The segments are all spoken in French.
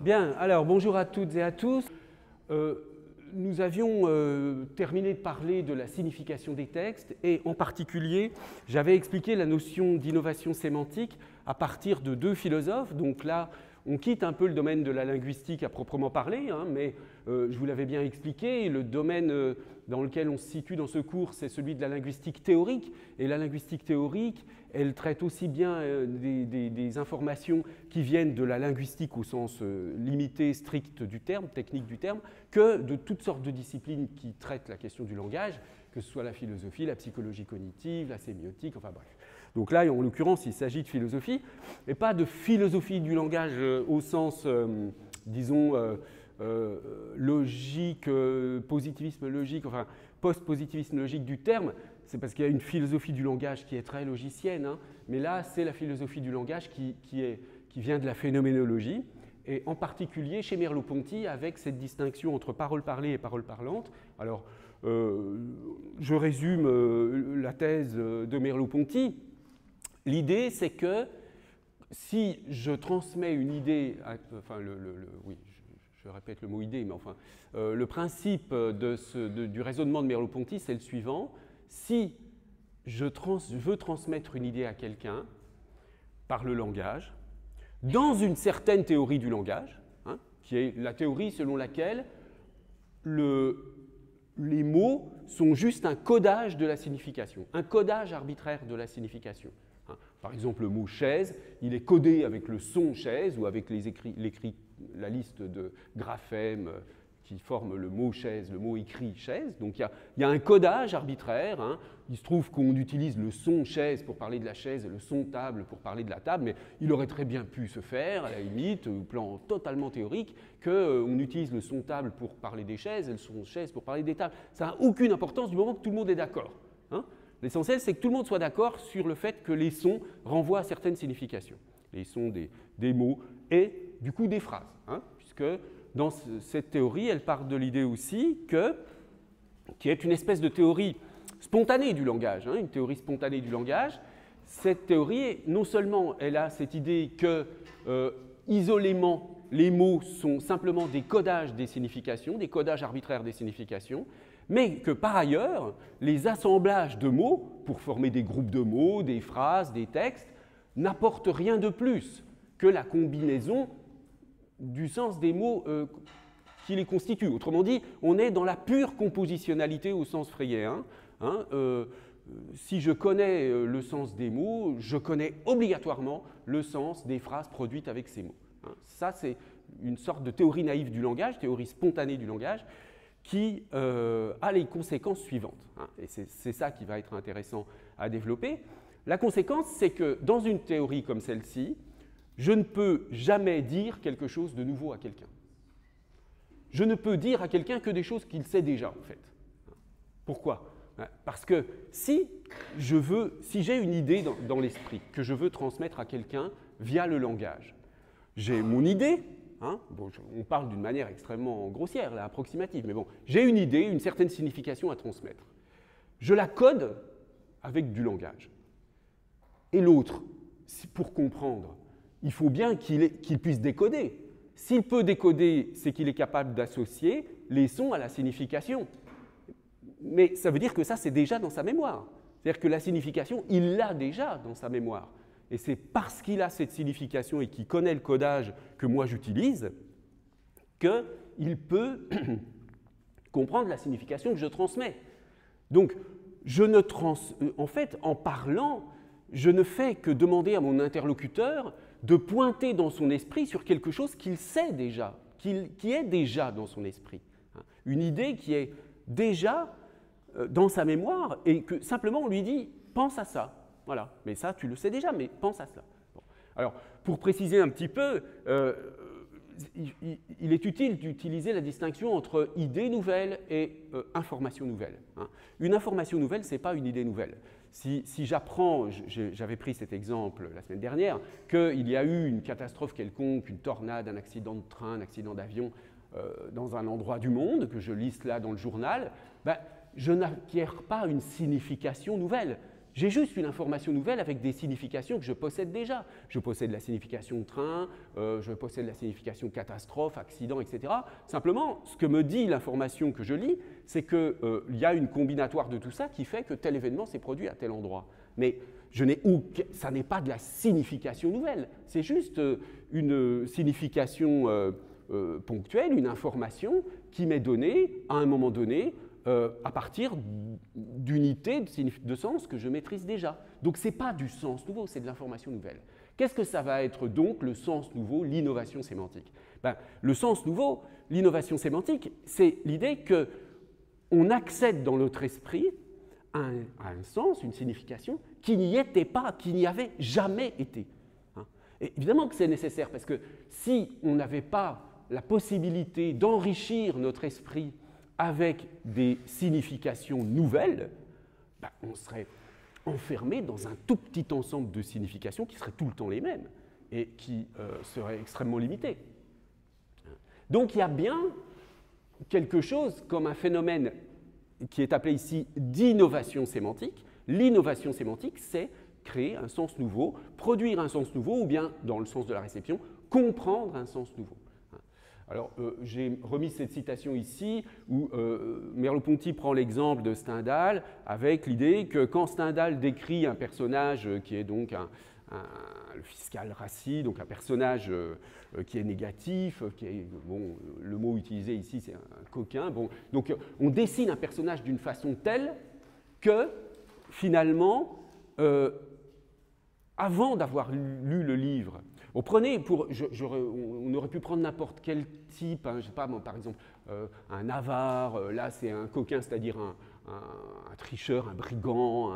Bien, alors bonjour à toutes et à tous. Nous avions terminé de parler de la signification des textes et en particulier, j'avais expliqué la notion d'innovation sémantique à partir de deux philosophes. Donc là, on quitte un peu le domaine de la linguistique à proprement parler, mais je vous l'avais bien expliqué, le domaine dans lequel on se situe dans ce cours, c'est celui de la linguistique théorique. Et la linguistique théorique, elle traite aussi bien des informations qui viennent de la linguistique au sens limité, strict du terme, technique du terme, que de toutes sortes de disciplines qui traitent la question du langage, que ce soit la philosophie, la psychologie cognitive, la sémiotique, enfin bref. Donc là, en l'occurrence, il s'agit de philosophie, mais pas de philosophie du langage au sens, disons, logique, positivisme logique, enfin post-positivisme logique du terme. C'est parce qu'il y a une philosophie du langage qui est très logicienne, mais là, c'est la philosophie du langage qui vient de la phénoménologie, et en particulier chez Merleau-Ponty, avec cette distinction entre parole parlée et parole parlante. Alors, je résume la thèse de Merleau-Ponty. L'idée, c'est que si je transmets une idée, enfin, oui, je répète le mot idée, mais enfin, le principe du raisonnement de Merleau-Ponty, c'est le suivant. Si je veux transmettre une idée à quelqu'un par le langage, dans une certaine théorie du langage, qui est la théorie selon laquelle les mots sont juste un codage de la signification, un codage arbitraire de la signification. Par exemple, le mot chaise, il est codé avec le son chaise ou avec la liste de graphèmes qui forment le mot chaise, le mot écrit chaise. Donc il y a un codage arbitraire. Il se trouve qu'on utilise le son chaise pour parler de la chaise et le son table pour parler de la table, mais il aurait très bien pu se faire, à la limite, au plan totalement théorique, qu'on utilise le son table pour parler des chaises et le son chaise pour parler des tables. Ça n'a aucune importance du moment que tout le monde est d'accord. L'essentiel, c'est que tout le monde soit d'accord sur le fait que les sons renvoient à certaines significations. Les sons des mots et du coup des phrases. Puisque dans cette théorie, elle part de l'idée aussi qui est une espèce de théorie spontanée du langage, une théorie spontanée du langage. Cette théorie, non seulement elle a cette idée que, isolément, les mots sont simplement des codages des significations, des codages arbitraires des significations, mais que par ailleurs, les assemblages de mots, pour former des groupes de mots, des phrases, des textes, n'apportent rien de plus que la combinaison du sens des mots qui les constituent. Autrement dit, on est dans la pure compositionnalité au sens freyéen. Si je connais le sens des mots, je connais obligatoirement le sens des phrases produites avec ces mots. Ça, c'est une sorte de théorie naïve du langage, théorie spontanée du langage, qui a les conséquences suivantes. Et c'est ça qui va être intéressant à développer. La conséquence, c'est que dans une théorie comme celle-ci, je ne peux jamais dire quelque chose de nouveau à quelqu'un. Je ne peux dire à quelqu'un que des choses qu'il sait déjà, en fait. Pourquoi ? Parce que si j'ai une idée dans l'esprit que je veux transmettre à quelqu'un via le langage, j'ai mon idée. Bon, on parle d'une manière extrêmement grossière, là, approximative, mais bon, j'ai une idée, une certaine signification à transmettre. Je la code avec du langage. Et l'autre, pour comprendre, il faut bien qu'il puisse décoder. S'il peut décoder, c'est qu'il est capable d'associer les sons à la signification. Mais ça veut dire que ça, c'est déjà dans sa mémoire. C'est-à-dire que la signification, il l'a déjà dans sa mémoire. Et c'est parce qu'il a cette signification et qu'il connaît le codage que moi j'utilise qu'il peut comprendre la signification que je transmets. Donc, en fait, en parlant, je ne fais que demander à mon interlocuteur de pointer dans son esprit sur quelque chose qu'il sait déjà, qui est déjà dans son esprit. Une idée qui est déjà dans sa mémoire et que simplement on lui dit « pense à ça ». Voilà, mais ça, tu le sais déjà, mais pense à cela. Bon. Alors, pour préciser un petit peu, il est utile d'utiliser la distinction entre idée nouvelle et information nouvelle. Une information nouvelle, ce n'est pas une idée nouvelle. Si j'apprends, j'avais pris cet exemple la semaine dernière, qu'il y a eu une catastrophe quelconque, une tornade, un accident de train, un accident d'avion dans un endroit du monde, que je liste là dans le journal, je n'acquiers pas une signification nouvelle. J'ai juste une information nouvelle avec des significations que je possède déjà. Je possède la signification train, je possède la signification catastrophe, accident, etc. Simplement, ce que me dit l'information que je lis, c'est qu'il y a une combinatoire de tout ça qui fait que tel événement s'est produit à tel endroit. Mais ça n'est pas de la signification nouvelle, c'est juste une signification ponctuelle, une information qui m'est donnée à un moment donné à partir d'unités de sens que je maîtrise déjà. Donc ce n'est pas du sens nouveau, c'est de l'information nouvelle. Qu'est-ce que ça va être donc le sens nouveau, l'innovation sémantique? Le sens nouveau, l'innovation sémantique, c'est l'idée qu'on accède dans notre esprit à un sens, une signification qui n'y était pas, qui n'y avait jamais été. Et évidemment que c'est nécessaire, parce que si on n'avait pas la possibilité d'enrichir notre esprit avec des significations nouvelles, on serait enfermé dans un tout petit ensemble de significations qui seraient tout le temps les mêmes et qui seraient extrêmement limitées. Donc il y a bien quelque chose comme un phénomène qui est appelé ici d'innovation sémantique. L'innovation sémantique, c'est créer un sens nouveau, produire un sens nouveau, ou bien, dans le sens de la réception, comprendre un sens nouveau. Alors, j'ai remis cette citation ici, où Merleau-Ponty prend l'exemple de Stendhal, avec l'idée que quand Stendhal décrit un personnage qui est donc le fiscal Rassi, donc un personnage qui est négatif, qui est, bon, le mot utilisé ici, c'est un coquin. Bon, donc, on dessine un personnage d'une façon telle que, finalement, avant d'avoir lu le livre, on aurait pu prendre n'importe quel type, hein, je ne sais pas, moi, par exemple, un avare, là c'est un coquin, c'est-à-dire un tricheur, un brigand,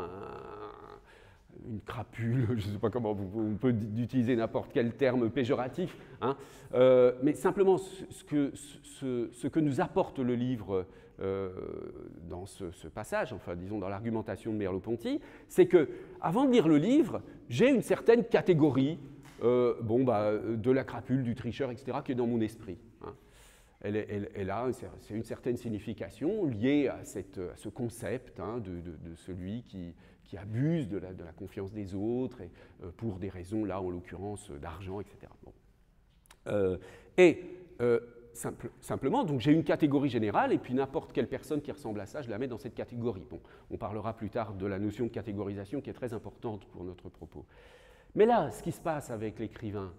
une crapule, je ne sais pas comment on peut utiliser n'importe quel terme péjoratif, hein, mais simplement ce que nous apporte le livre dans ce passage, enfin disons dans l'argumentation de Merleau-Ponty, c'est que avant de lire le livre, j'ai une certaine catégorie de la crapule, du tricheur, etc., qui est dans mon esprit. Hein. Elle a une certaine signification liée à ce concept, hein, de celui qui abuse de la confiance des autres, et, pour des raisons, là, en l'occurrence, d'argent, etc. Bon. Simplement, donc j'ai une catégorie générale, et puis n'importe quelle personne qui ressemble à ça, je la mets dans cette catégorie. Bon, on parlera plus tard de la notion de catégorisation qui est très importante pour notre propos. Mais là, ce qui se passe avec l'écrivain,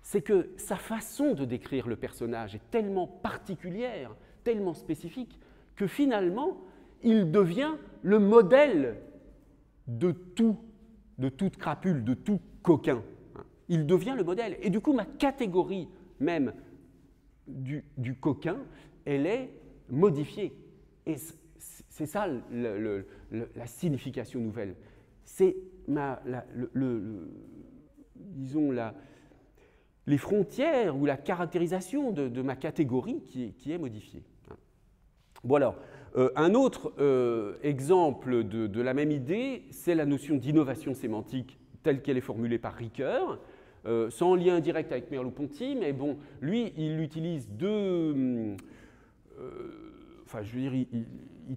c'est que sa façon de décrire le personnage est tellement particulière, tellement spécifique, que finalement, il devient le modèle de toute crapule, de tout coquin. Il devient le modèle. Et du coup, ma catégorie même du coquin, elle est modifiée. Et c'est ça la signification nouvelle. C'est disons les frontières ou la caractérisation de ma catégorie qui est modifiée. Bon alors, un autre exemple de la même idée, c'est la notion d'innovation sémantique telle qu'elle est formulée par Ricoeur, sans lien direct avec Merleau-Ponty, mais bon, lui, il utilise il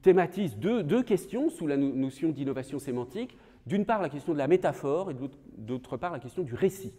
thématise deux questions sous la notion d'innovation sémantique. D'une part, la question de la métaphore et d'autre part, la question du récit.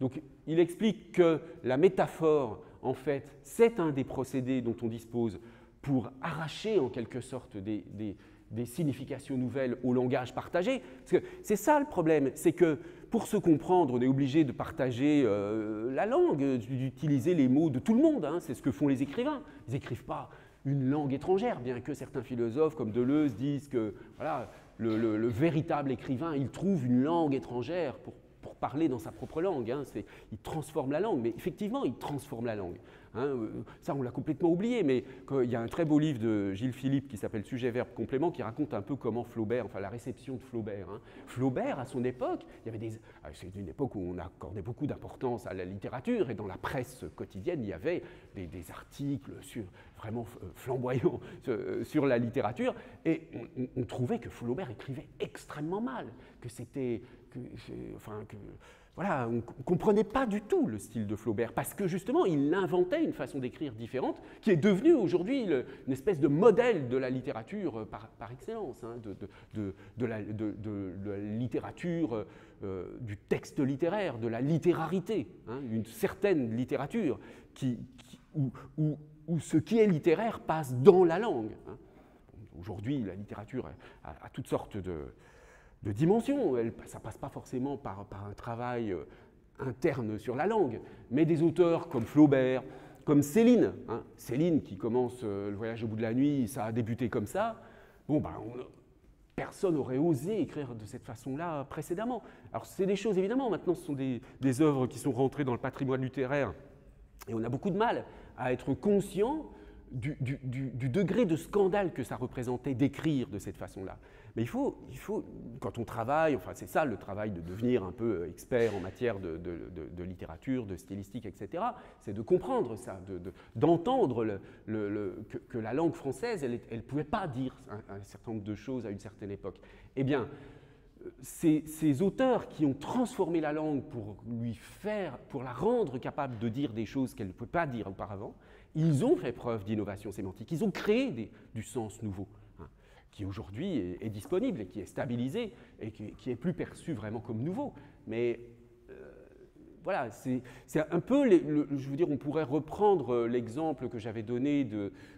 Donc, il explique que la métaphore, en fait, c'est un des procédés dont on dispose pour arracher, en quelque sorte, des significations nouvelles au langage partagé. Parce que c'est ça le problème, c'est que pour se comprendre, on est obligé de partager la langue, d'utiliser les mots de tout le monde. Hein, c'est ce que font les écrivains. Ils n'écrivent pas une langue étrangère, bien que certains philosophes comme Deleuze disent que voilà, le véritable écrivain, il trouve une langue étrangère pour parler dans sa propre langue. Hein, il transforme la langue, mais effectivement, il transforme la langue. Hein, ça, on l'a complètement oublié, mais il y a un très beau livre de Gilles Philippe qui s'appelle Sujet-verbe-complément qui raconte un peu comment Flaubert, enfin la réception de Flaubert. Hein. Flaubert, à son époque, c'est une époque où on accordait beaucoup d'importance à la littérature et dans la presse quotidienne, il y avait des articles vraiment flamboyants sur la littérature et on trouvait que Flaubert écrivait extrêmement mal, que c'était... voilà, on ne comprenait pas du tout le style de Flaubert, parce que justement, il inventait une façon d'écrire différente, qui est devenue aujourd'hui une espèce de modèle de la littérature par excellence, hein, de la littérature, du texte littéraire, de la littérarité, hein, une certaine littérature où ce qui est littéraire passe dans la langue. Hein. Aujourd'hui, la littérature a toutes sortes de dimension. Ça ne passe pas forcément par un travail interne sur la langue, mais des auteurs comme Flaubert, comme Céline. Hein. Céline qui commence Le Voyage au bout de la nuit, ça a débuté comme ça. Bon, ben, personne n'aurait osé écrire de cette façon-là précédemment. Alors c'est des choses, évidemment, maintenant ce sont des œuvres qui sont rentrées dans le patrimoine littéraire, et on a beaucoup de mal à être conscient du degré de scandale que ça représentait d'écrire de cette façon-là. Mais il faut, quand on travaille, enfin c'est ça le travail de devenir un peu expert en matière de littérature, de stylistique, etc., c'est de comprendre ça, d'entendre que la langue française, elle ne pouvait pas dire un certain nombre de choses à une certaine époque. Eh bien, ces auteurs qui ont transformé la langue pour la rendre capable de dire des choses qu'elle ne pouvait pas dire auparavant, ils ont fait preuve d'innovation sémantique, ils ont créé du sens nouveau, hein, qui aujourd'hui est disponible et qui est stabilisé et qui est plus perçu vraiment comme nouveau. Mais voilà, c'est un peu, je veux dire, on pourrait reprendre l'exemple que j'avais donné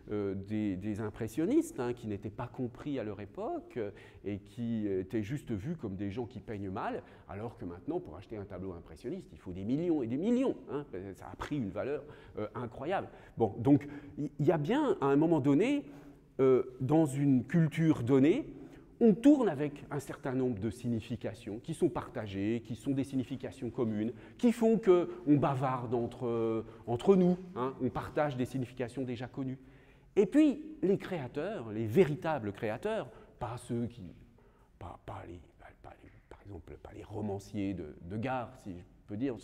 des impressionnistes, hein, qui n'étaient pas compris à leur époque et qui étaient juste vus comme des gens qui peignent mal, alors que maintenant, pour acheter un tableau impressionniste, il faut des millions et des millions. Hein, ça a pris une valeur incroyable. Bon, donc, il y a bien, à un moment donné, dans une culture donnée, on tourne avec un certain nombre de significations qui sont partagées, qui sont des significations communes, qui font qu'on bavarde entre nous, hein, on partage des significations déjà connues. Et puis, les créateurs, les véritables créateurs, pas ceux qui... par exemple, pas les romanciers de gare, si je peux dire,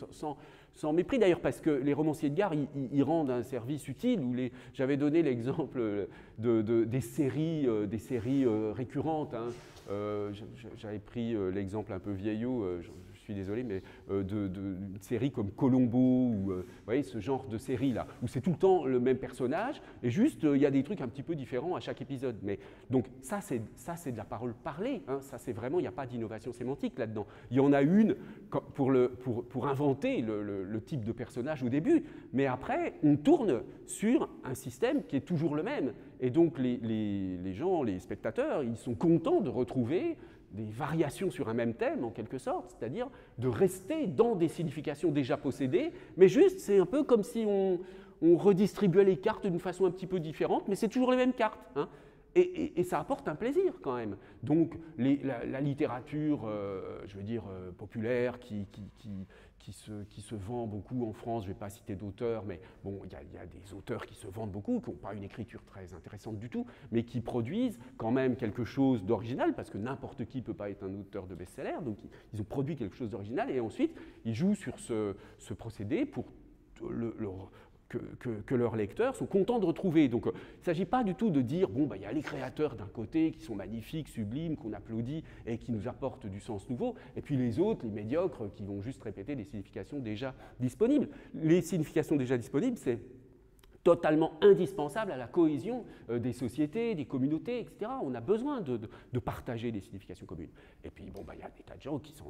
sans mépris d'ailleurs, parce que les romanciers de gare, ils rendent un service utile. J'avais donné l'exemple des séries récurrentes. Hein. J'avais pris l'exemple un peu vieillot, je suis désolé, mais d'une série comme Colombo, ou vous voyez, ce genre de série-là, où c'est tout le temps le même personnage, et juste, il y a des trucs un petit peu différents à chaque épisode. Mais, donc ça, c'est de la parole parlée. Hein. Ça, c'est vraiment, il n'y a pas d'innovation sémantique là-dedans. Il y en a une pour inventer le type de personnage au début, mais après, on tourne sur un système qui est toujours le même. Et donc, les gens, les spectateurs, ils sont contents de retrouver des variations sur un même thème, en quelque sorte, c'est-à-dire de rester dans des significations déjà possédées, mais juste, c'est un peu comme si on redistribuait les cartes d'une façon un petit peu différente, mais c'est toujours les mêmes cartes. Hein. Et ça apporte un plaisir quand même. Donc la littérature, je veux dire, populaire, qui se vend beaucoup en France, je ne vais pas citer d'auteurs, mais bon, il y a des auteurs qui se vendent beaucoup, qui n'ont pas une écriture très intéressante du tout, mais qui produisent quand même quelque chose d'original, parce que n'importe qui ne peut pas être un auteur de best-seller, donc ils ont produit quelque chose d'original, et ensuite ils jouent sur ce procédé pour que leurs lecteurs sont contents de retrouver. Donc, il ne s'agit pas du tout de dire, bon, il y a les créateurs d'un côté qui sont magnifiques, sublimes, qu'on applaudit et qui nous apportent du sens nouveau, et puis les autres, les médiocres, qui vont juste répéter des significations déjà disponibles. Les significations déjà disponibles, c'est totalement indispensable à la cohésion des sociétés, des communautés, etc. On a besoin de partager des significations communes. Et puis, bon, il y a des tas de gens qui se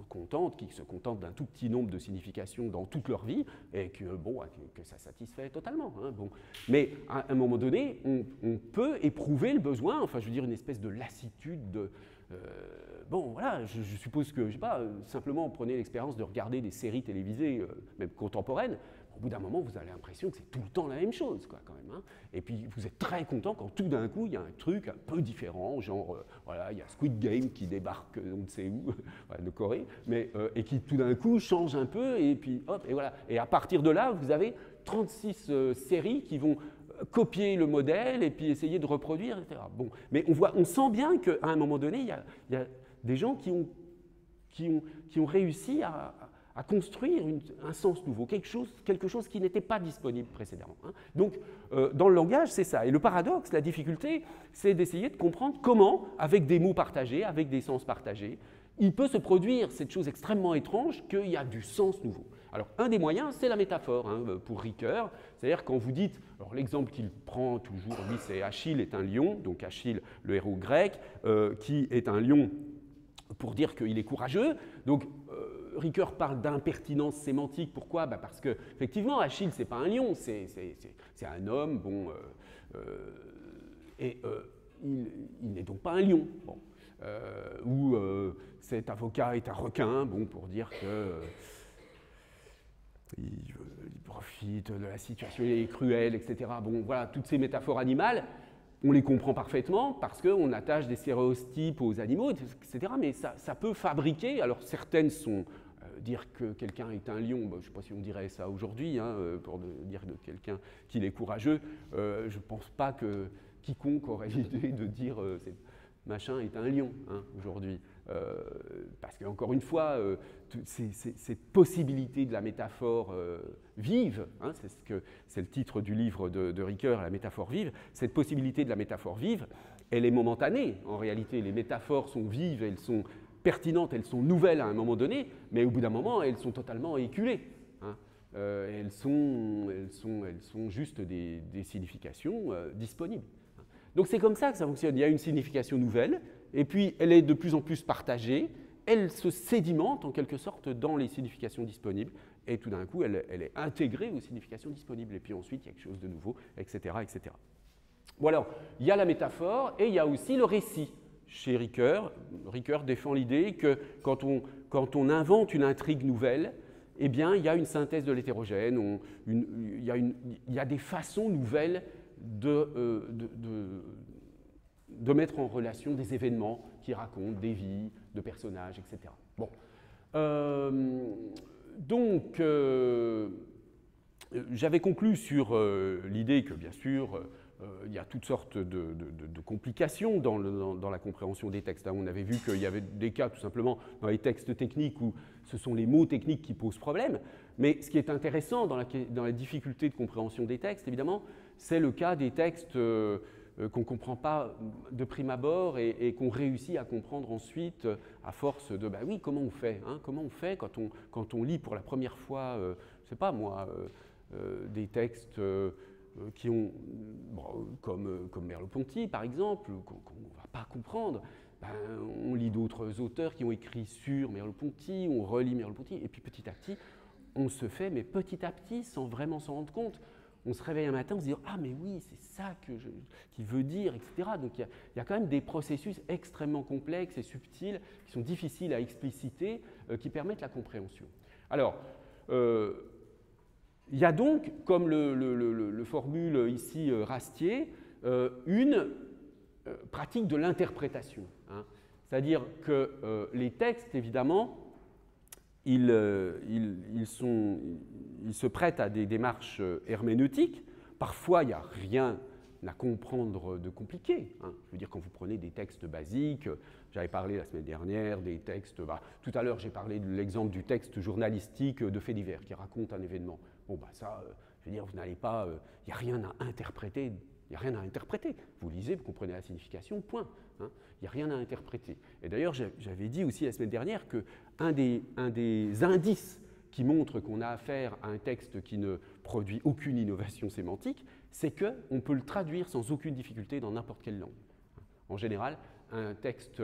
contentent d'un tout petit nombre de significations dans toute leur vie, et que ça satisfait totalement. Hein, bon. Mais à un moment donné, on peut éprouver le besoin, enfin, je veux dire, une espèce de lassitude bon, voilà, je suppose que, je ne sais pas, simplement prenez l'expérience de regarder des séries télévisées, même contemporaines. Au bout d'un moment, vous avez l'impression que c'est tout le temps la même chose, quoi, quand même. Hein. Et puis, vous êtes très content quand tout d'un coup, il y a un truc un peu différent, genre, voilà, il y a Squid Game qui débarque, on ne sait où, de Corée, mais, et qui tout d'un coup change un peu, et puis hop, et voilà. Et à partir de là, vous avez 36 séries qui vont copier le modèle et puis essayer de reproduire, etc. Bon, mais on sent bien qu'à un moment donné, il y a des gens qui ont réussi à construire un sens nouveau, quelque chose qui n'était pas disponible précédemment. Hein. Donc, dans le langage, c'est ça. Et le paradoxe, la difficulté, c'est d'essayer de comprendre comment, avec des mots partagés, avec des sens partagés, il peut se produire cette chose extrêmement étrange qu'il y a du sens nouveau. Alors, un des moyens, c'est la métaphore, hein, pour Ricoeur. C'est-à-dire quand vous dites, alors l'exemple qu'il prend toujours, lui, c'est Achille est un lion, donc Achille, le héros grec, qui est un lion pour dire qu'il est courageux. Donc, Ricoeur parle d'impertinence sémantique. Pourquoi? Parce qu'effectivement, Achille, ce n'est pas un lion, c'est un homme, bon, il n'est donc pas un lion. Bon. Ou cet avocat est un requin, bon, pour dire que il profite de la situation, il est cruel, etc. Bon, voilà, toutes ces métaphores animales, on les comprend parfaitement parce qu'on attache des stéréotypes aux animaux, etc. Mais ça peut fabriquer, alors certaines sont dire que quelqu'un est un lion, je ne sais pas si on dirait ça aujourd'hui, hein, pour dire de quelqu'un qu'il est courageux, je ne pense pas que quiconque aurait l'idée de dire machin est un lion, hein, aujourd'hui. Parce qu'encore une fois, cette possibilité de la métaphore vive, hein, c'est le titre du livre de Ricoeur, la métaphore vive, cette possibilité de la métaphore vive, elle est momentanée. En réalité, les métaphores sont vives, elles sont pertinentes, elles sont nouvelles à un moment donné, mais au bout d'un moment, elles sont totalement éculées. Hein. Elles sont juste des significations disponibles. Donc c'est comme ça que ça fonctionne. Il y a une signification nouvelle, et puis elle est de plus en plus partagée, elle se sédimente en quelque sorte dans les significations disponibles, et tout d'un coup elle est intégrée aux significations disponibles, et puis ensuite il y a quelque chose de nouveau, etc. etc. Bon alors, il y a la métaphore, et il y a aussi le récit. Chez Ricoeur, Ricoeur défend l'idée que quand on invente une intrigue nouvelle, eh bien il y a une synthèse de l'hétérogène, il y a des façons nouvelles de mettre en relation des événements qui racontent des vies, de personnages, etc. Bon. Donc, j'avais conclu sur l'idée que, bien sûr, il y a toutes sortes de complications dans la compréhension des textes. On avait vu qu'il y avait des cas, tout simplement, dans les textes techniques où ce sont les mots techniques qui posent problème. Mais ce qui est intéressant dans la difficulté de compréhension des textes, évidemment, c'est le cas des textes qu'on ne comprend pas de prime abord et qu'on réussit à comprendre ensuite à force de, bah oui, comment on fait, hein, comment on fait quand on lit pour la première fois, je ne sais pas moi, des textes qui ont, bon, comme Merleau-Ponty par exemple, qu'on ne va pas comprendre. Ben, on lit d'autres auteurs qui ont écrit sur Merleau-Ponty, on relit Merleau-Ponty, et puis petit à petit, on se fait, mais petit à petit, sans vraiment s'en rendre compte, on se réveille un matin, on se dit « Ah, mais oui, c'est ça qu'il veut dire, etc. » Donc il y a quand même des processus extrêmement complexes et subtils qui sont difficiles à expliciter, qui permettent la compréhension. Alors, il y a donc, comme le formule ici Rastier, une pratique de l'interprétation. Hein. C'est-à-dire que les textes, évidemment, ils se prêtent à des démarches herméneutiques. Parfois, il n'y a rien à comprendre de compliqué. Hein. Je veux dire, quand vous prenez des textes basiques, j'avais parlé la semaine dernière des textes, tout à l'heure j'ai parlé de l'exemple du texte journalistique de faits divers qui raconte un événement. Bon, ça, je veux dire, vous n'allez pas, il n'y a rien à interpréter. Il n'y a rien à interpréter. Vous lisez, vous comprenez la signification, point. Hein. Il n'y a rien à interpréter. Et d'ailleurs, j'avais dit aussi la semaine dernière qu'un des indices qui montre qu'on a affaire à un texte qui ne produit aucune innovation sémantique, c'est qu'on peut le traduire sans aucune difficulté dans n'importe quelle langue. En général, un texte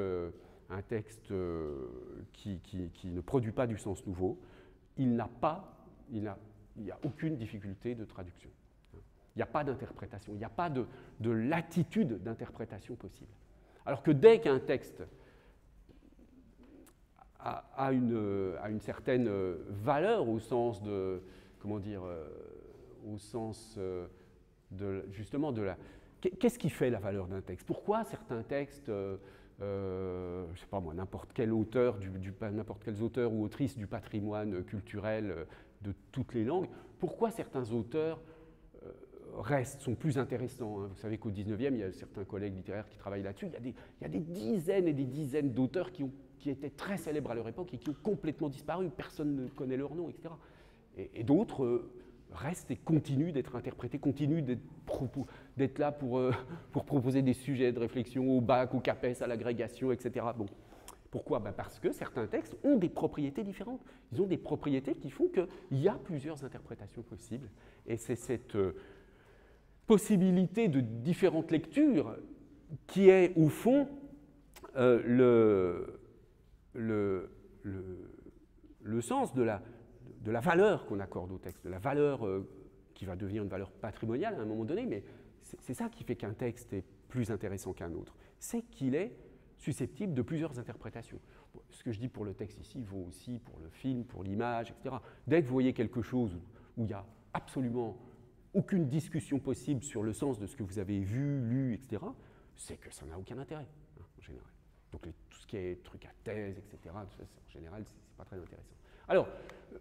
qui ne produit pas du sens nouveau, il n'y a aucune difficulté de traduction. Il n'y a pas d'interprétation, il n'y a pas de latitude d'interprétation possible. Alors que dès qu'un texte a une certaine valeur au sens de, comment dire, au sens de, justement de la... Qu'est-ce qui fait la valeur d'un texte? Pourquoi certains textes, je ne sais pas moi, n'importe quel auteur, n'importe quels auteurs ou autrices du patrimoine culturel de toutes les langues, pourquoi certains auteurs sont plus intéressants. Hein. Vous savez qu'au 19e, il y a certains collègues littéraires qui travaillent là-dessus. Il y a des dizaines et des dizaines d'auteurs qui étaient très célèbres à leur époque et qui ont complètement disparu. Personne ne connaît leur nom, etc. Et d'autres restent et continuent d'être interprétés, continuent d'être là pour proposer des sujets de réflexion au bac, au CAPES, à l'agrégation, etc. Bon. Pourquoi? Parce que certains textes ont des propriétés différentes. Ils ont des propriétés qui font qu'il y a plusieurs interprétations possibles. Et c'est cette possibilité de différentes lectures qui est, au fond, le sens de la valeur qu'on accorde au texte, de la valeur qui va devenir une valeur patrimoniale à un moment donné, mais c'est ça qui fait qu'un texte est plus intéressant qu'un autre. C'est qu'il est susceptible de plusieurs interprétations. Ce que je dis pour le texte ici vaut aussi pour le film, pour l'image, etc. Dès que vous voyez quelque chose où il n'y a absolument aucune discussion possible sur le sens de ce que vous avez vu, lu, etc., c'est que ça n'a aucun intérêt, hein, en général. Donc tout ce qui est truc à thèse, etc., en général, ce n'est pas très intéressant. Alors,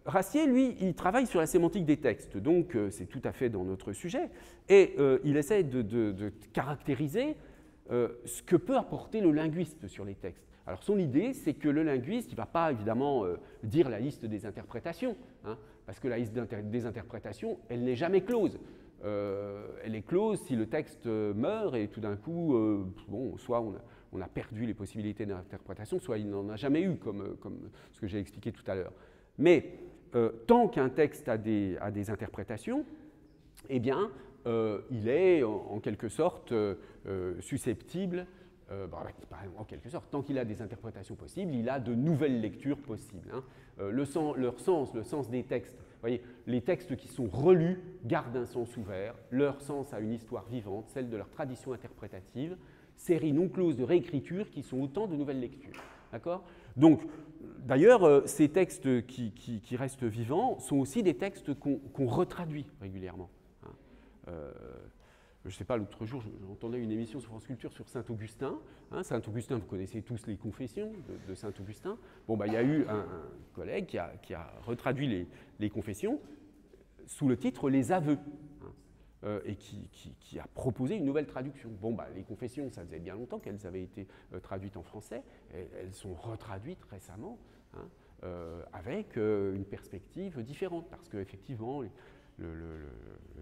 Rassier, lui, il travaille sur la sémantique des textes, donc c'est tout à fait dans notre sujet, et il essaie de caractériser ce que peut apporter le linguiste sur les textes. Alors son idée, c'est que le linguiste, il ne va pas évidemment dire la liste des interprétations, hein, parce que la liste des interprétations, elle n'est jamais close. Elle est close si le texte meurt et tout d'un coup, bon, soit on a perdu les possibilités d'interprétation, soit il n'en a jamais eu, comme ce que j'ai expliqué tout à l'heure. Mais tant qu'un texte a des interprétations, eh bien, il est en quelque sorte susceptible, en quelque sorte, tant qu'il a des interprétations possibles, il a de nouvelles lectures possibles. Hein. Le sens des textes, vous voyez, les textes qui sont relus gardent un sens ouvert, leur sens a une histoire vivante, celle de leur tradition interprétative, série non close de réécriture qui sont autant de nouvelles lectures. D'accord ? Donc, d'ailleurs, ces textes qui restent vivants sont aussi des textes qu'on retraduit régulièrement. Hein. Je ne sais pas, l'autre jour, j'entendais une émission sur France Culture sur Saint-Augustin. Hein, Saint-Augustin, vous connaissez tous les confessions de Saint-Augustin. Bon, il y a eu un collègue qui a retraduit les confessions sous le titre « Les aveux ». Et qui a proposé une nouvelle traduction. Bon, les confessions, ça faisait bien longtemps qu'elles avaient été traduites en français. Elles sont retraduites récemment, hein, avec une perspective différente, parce qu'effectivement, le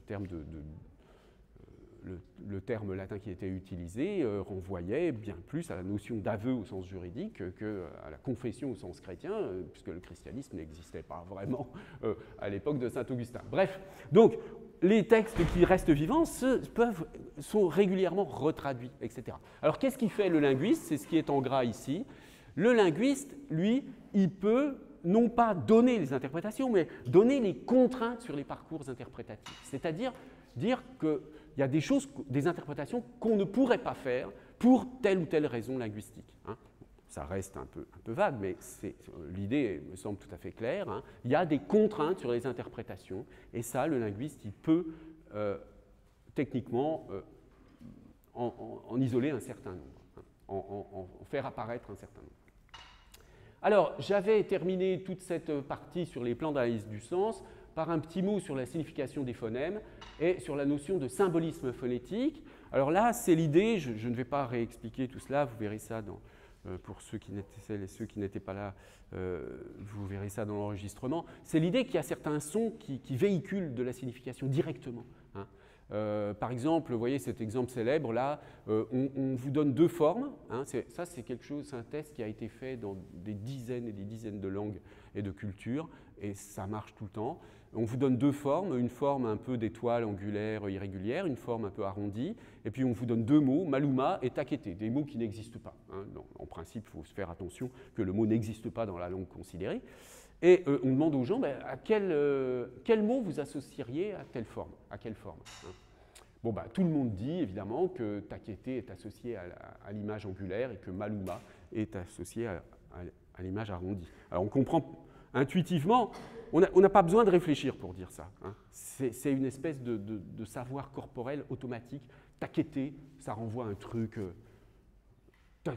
terme latin qui était utilisé renvoyait bien plus à la notion d'aveu au sens juridique qu'à la confession au sens chrétien, puisque le christianisme n'existait pas vraiment à l'époque de Saint-Augustin. Bref, donc, les textes qui restent vivants sont régulièrement retraduits, etc. Alors, qu'est-ce qui fait le linguiste? C'est ce qui est en gras ici. Le linguiste, lui, il peut non pas donner les interprétations, mais donner les contraintes sur les parcours interprétatifs. C'est-à-dire dire qu'il y a des interprétations qu'on ne pourrait pas faire pour telle ou telle raison linguistique. Hein. Ça reste un peu vague, mais l'idée me semble tout à fait claire. Hein. Il y a des contraintes sur les interprétations, et ça, le linguiste, il peut techniquement en isoler un certain nombre, hein, en faire apparaître un certain nombre. Alors, j'avais terminé toute cette partie sur les plans d'analyse du sens par un petit mot sur la signification des phonèmes et sur la notion de symbolisme phonétique. Alors là, c'est l'idée, je ne vais pas réexpliquer tout cela, vous verrez ça pour celles et ceux qui n'étaient pas là, vous verrez ça dans l'enregistrement. C'est l'idée qu'il y a certains sons qui véhiculent de la signification directement. Hein. Par exemple, vous voyez cet exemple célèbre là, on vous donne deux formes. Hein, ça, c'est quelque chose, c'est un test qui a été fait dans des dizaines et des dizaines de langues et de cultures, et ça marche tout le temps. On vous donne deux formes, une forme un peu d'étoile angulaire irrégulière, une forme un peu arrondie, et puis on vous donne deux mots, maluma et taqueté, des mots qui n'existent pas. Hein. Non, en principe, il faut se faire attention que le mot n'existe pas dans la langue considérée. Et on demande aux gens à quel mot vous associeriez à telle forme, à quelle forme. Hein. Bon, tout le monde dit évidemment que taqueté est associé à l'image angulaire et que maluma est associé à l'image arrondie. Alors on comprend intuitivement, on n'a pas besoin de réfléchir pour dire ça. Hein. C'est une espèce de savoir corporel automatique. Taqueté, ça renvoie à un truc, vous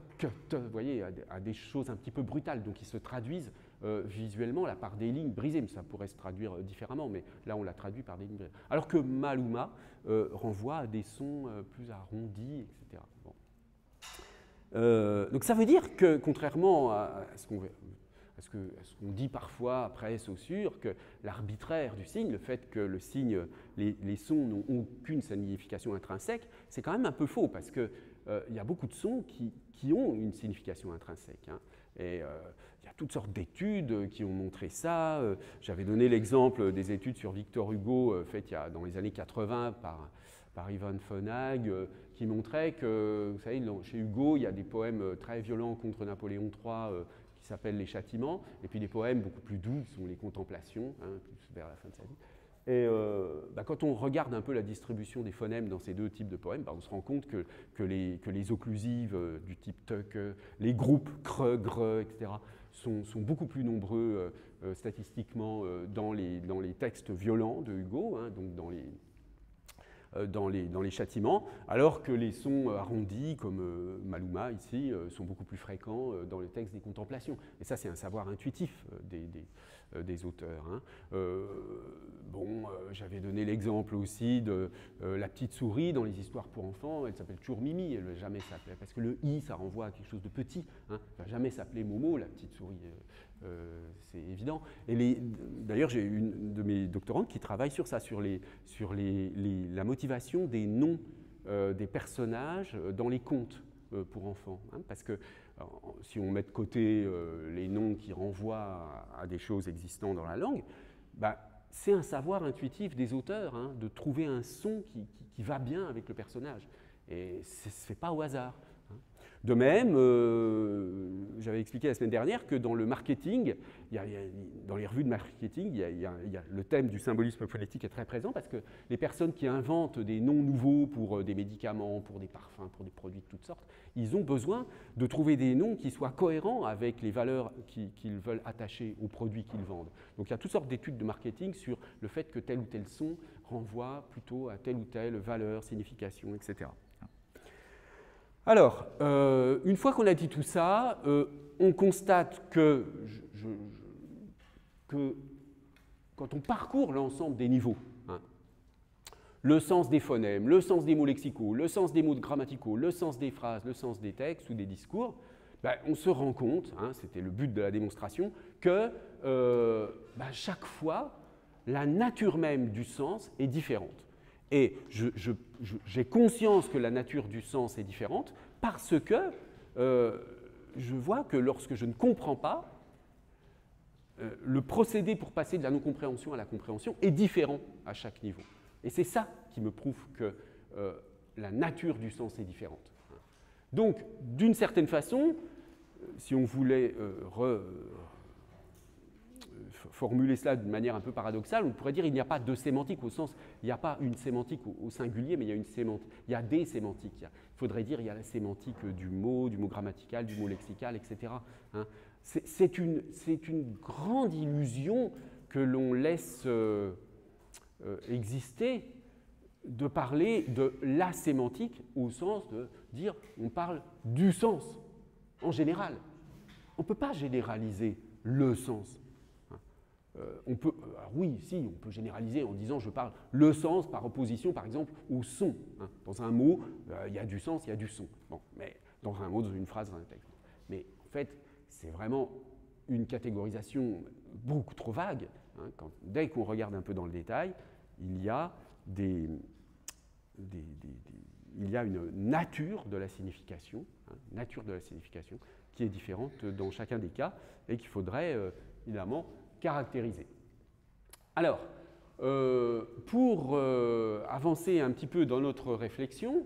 voyez, à des choses un petit peu brutales, donc ils se traduisent visuellement là, par des lignes brisées, mais ça pourrait se traduire différemment, mais là on l'a traduit par des lignes brisées. Alors que maluma renvoie à des sons plus arrondis, etc. Bon. Donc ça veut dire que, contrairement à ce qu'on dit parfois après Saussure, que l'arbitraire du signe, le fait que le signe, les sons n'ont aucune signification intrinsèque, c'est quand même un peu faux, parce qu'il y a beaucoup de sons qui ont une signification intrinsèque. Hein. Et il y a toutes sortes d'études qui ont montré ça. J'avais donné l'exemple des études sur Victor Hugo faites dans les années 80 par Ivan Fenag, qui montrait que, vous savez, chez Hugo, il y a des poèmes très violents contre Napoléon III qui s'appellent Les Châtiments, et puis des poèmes beaucoup plus doux qui sont Les Contemplations, plus vers la fin de sa vie. Et quand on regarde un peu la distribution des phonèmes dans ces deux types de poèmes, on se rend compte que les occlusives du type tuck, les groupes cre, gre, etc., sont beaucoup plus nombreux statistiquement dans les textes violents de Hugo, donc dans les châtiments, alors que les sons arrondis, comme Maluma ici, sont beaucoup plus fréquents dans le texte des contemplations. Et ça, c'est un savoir intuitif des auteurs. J'avais donné l'exemple aussi de la petite souris dans les histoires pour enfants. Elle s'appelle toujours Mimi, elle ne va jamais s'appeler, parce que le i, ça renvoie à quelque chose de petit. Elle ne va jamais s'appeler Momo, la petite souris, c'est évident. Et d'ailleurs, j'ai une de mes doctorantes qui travaille sur ça, sur la motivation des noms des personnages dans les contes pour enfants. Parce que si on met de côté les noms qui renvoient à des choses existantes dans la langue, c'est un savoir intuitif des auteurs de trouver un son qui va bien avec le personnage. Et ça ne se fait pas au hasard. De même, j'avais expliqué la semaine dernière que dans le marketing, dans les revues de marketing, le thème du symbolisme phonétique est très présent parce que les personnes qui inventent des noms nouveaux pour des médicaments, pour des parfums, pour des produits de toutes sortes, ils ont besoin de trouver des noms qui soient cohérents avec les valeurs qu'ils veulent attacher aux produits qu'ils vendent. Donc il y a toutes sortes d'études de marketing sur le fait que tel ou tel son renvoie plutôt à telle ou telle valeur, signification, etc. Alors, une fois qu'on a dit tout ça, on constate que quand on parcourt l'ensemble des niveaux, le sens des phonèmes, le sens des mots lexicaux, le sens des mots grammaticaux, le sens des phrases, le sens des textes ou des discours, on se rend compte, c'était le but de la démonstration, que chaque fois, la nature même du sens est différente. Et j'ai conscience que la nature du sens est différente parce que je vois que lorsque je ne comprends pas, le procédé pour passer de la non-compréhension à la compréhension est différent à chaque niveau. Et c'est ça qui me prouve que la nature du sens est différente. Donc, d'une certaine façon, si on voulait formuler cela d'une manière un peu paradoxale, on pourrait dire qu'il n'y a pas de sémantique au sens, il n'y a pas une sémantique au singulier, mais il y a des sémantiques. Il faudrait dire qu'il y a la sémantique du mot grammatical, du mot lexical, etc. C'est une grande illusion que l'on laisse exister de parler de la sémantique au sens de dire on parle du sens en général. On ne peut pas généraliser le sens. On peut généraliser en disant je parle le sens par opposition par exemple au son. Dans un mot, il y a du sens, il y a du son. Bon, mais dans un mot, dans une phrase, dans un texte. Mais en fait, c'est vraiment une catégorisation beaucoup trop vague. Dès qu'on regarde un peu dans le détail, il y a une nature de la signification, qui est différente dans chacun des cas et qu'il faudrait évidemment caractériser. Alors, pour avancer un petit peu dans notre réflexion,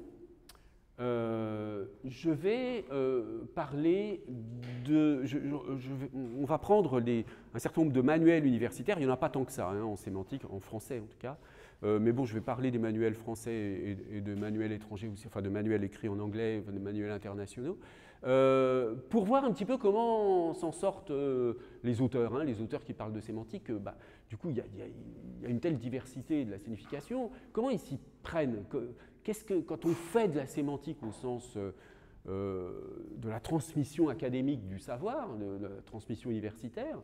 je vais parler on va prendre un certain nombre de manuels universitaires, il n'y en a pas tant que ça en sémantique, en français en tout cas, mais bon, je vais parler des manuels français et de manuels étrangers aussi, enfin de manuels écrits en anglais, de manuels internationaux, pour voir un petit peu comment s'en sortent les auteurs qui parlent de sémantique. Du coup, il y a une telle diversité de la signification, comment ils s'y prennent? Quand on fait de la sémantique au sens de la transmission académique du savoir, de la transmission universitaire,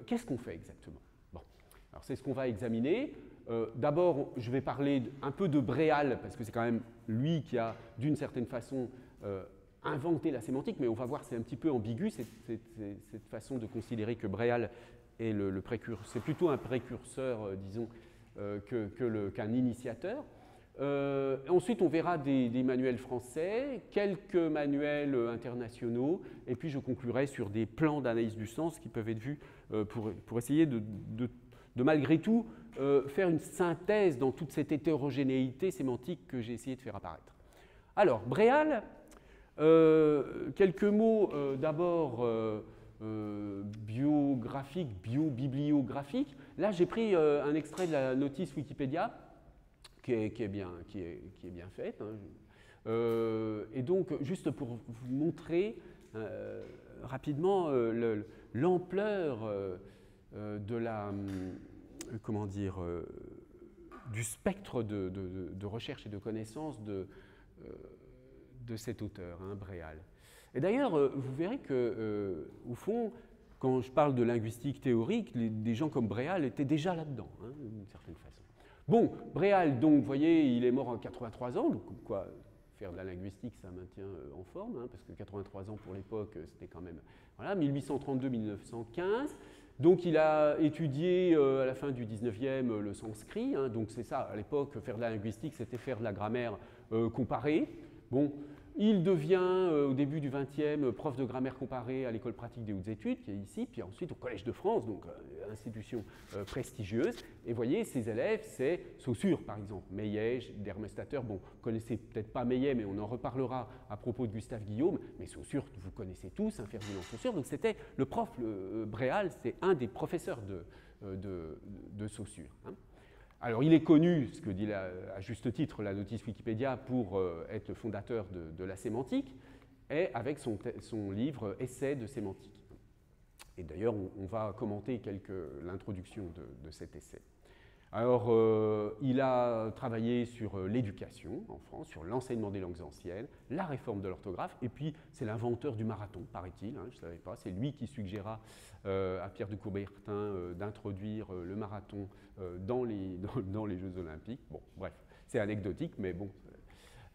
qu'est-ce qu'on fait exactement? Bon, alors c'est ce qu'on va examiner. D'abord, je vais parler un peu de Bréal, parce que c'est quand même lui qui a, d'une certaine façon, inventé la sémantique, mais on va voir, c'est un petit peu ambigu, cette façon de considérer que Bréal est c'est plutôt un précurseur, disons, qu'un initiateur. Ensuite, on verra des manuels français, quelques manuels internationaux, et puis je conclurai sur des plans d'analyse du sens qui peuvent être vus pour essayer de malgré tout faire une synthèse dans toute cette hétérogénéité sémantique que j'ai essayé de faire apparaître. Alors, Bréal, quelques mots d'abord biographiques, bio-bibliographiques. Là, j'ai pris un extrait de la notice Wikipédia qui est bien faite. Hein. Et donc, juste pour vous montrer rapidement l'ampleur de la, comment dire, du spectre de recherche et de connaissance de cet auteur, hein, Bréal. Et d'ailleurs, vous verrez que, au fond, quand je parle de linguistique théorique, des gens comme Bréal étaient déjà là-dedans, hein, d'une certaine façon. Bon, Bréal, donc, vous voyez, il est mort en 83 ans, donc quoi, faire de la linguistique, ça maintient en forme, hein, parce que 83 ans pour l'époque, c'était quand même, voilà, 1832-1915. Donc il a étudié à la fin du 19e le sanskrit, hein, donc c'est ça, à l'époque, faire de la linguistique, c'était faire de la grammaire comparée. Bon, il devient au début du 20e prof de grammaire comparée à l'école pratique des hautes études, qui est ici, puis ensuite au Collège de France, donc institution prestigieuse. Et vous voyez, ses élèves, c'est Saussure par exemple, Meillet, Dermestater. Bon, vous ne connaissez peut-être pas Meillet, mais on en reparlera à propos de Gustave Guillaume, mais Saussure, vous connaissez tous, hein, Ferdinand Saussure. Donc c'était le prof, Bréal, c'est un des professeurs de Saussure. Hein. Alors, il est connu, ce que dit à juste titre la notice Wikipédia, pour être le fondateur de la sémantique, et avec son livre Essai de sémantique. Et d'ailleurs, on va commenter l'introduction de cet essai. Alors, il a travaillé sur l'éducation en France, sur l'enseignement des langues anciennes, la réforme de l'orthographe, et puis c'est l'inventeur du marathon, paraît-il, hein, je ne savais pas, c'est lui qui suggéra à Pierre de Coubertin d'introduire le marathon dans les Jeux Olympiques. Bon, bref, c'est anecdotique, mais bon.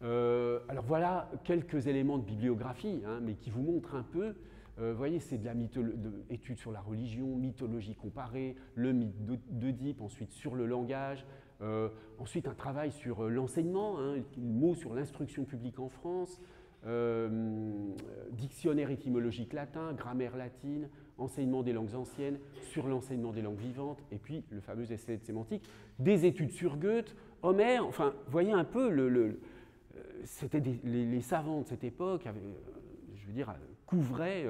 Alors voilà quelques éléments de bibliographie, hein, mais qui vous montrent un peu. Vous voyez, c'est de la étude sur la religion, mythologie comparée, le mythe d'Oedipe, ensuite sur le langage, ensuite un travail sur l'enseignement, hein, mots sur l'instruction publique en France, dictionnaire étymologique latin, grammaire latine, enseignement des langues anciennes, sur l'enseignement des langues vivantes, et puis le fameux essai de sémantique, des études sur Goethe, Homère, enfin, vous voyez un peu, c'était les savants de cette époque avaient, je veux dire, couvrait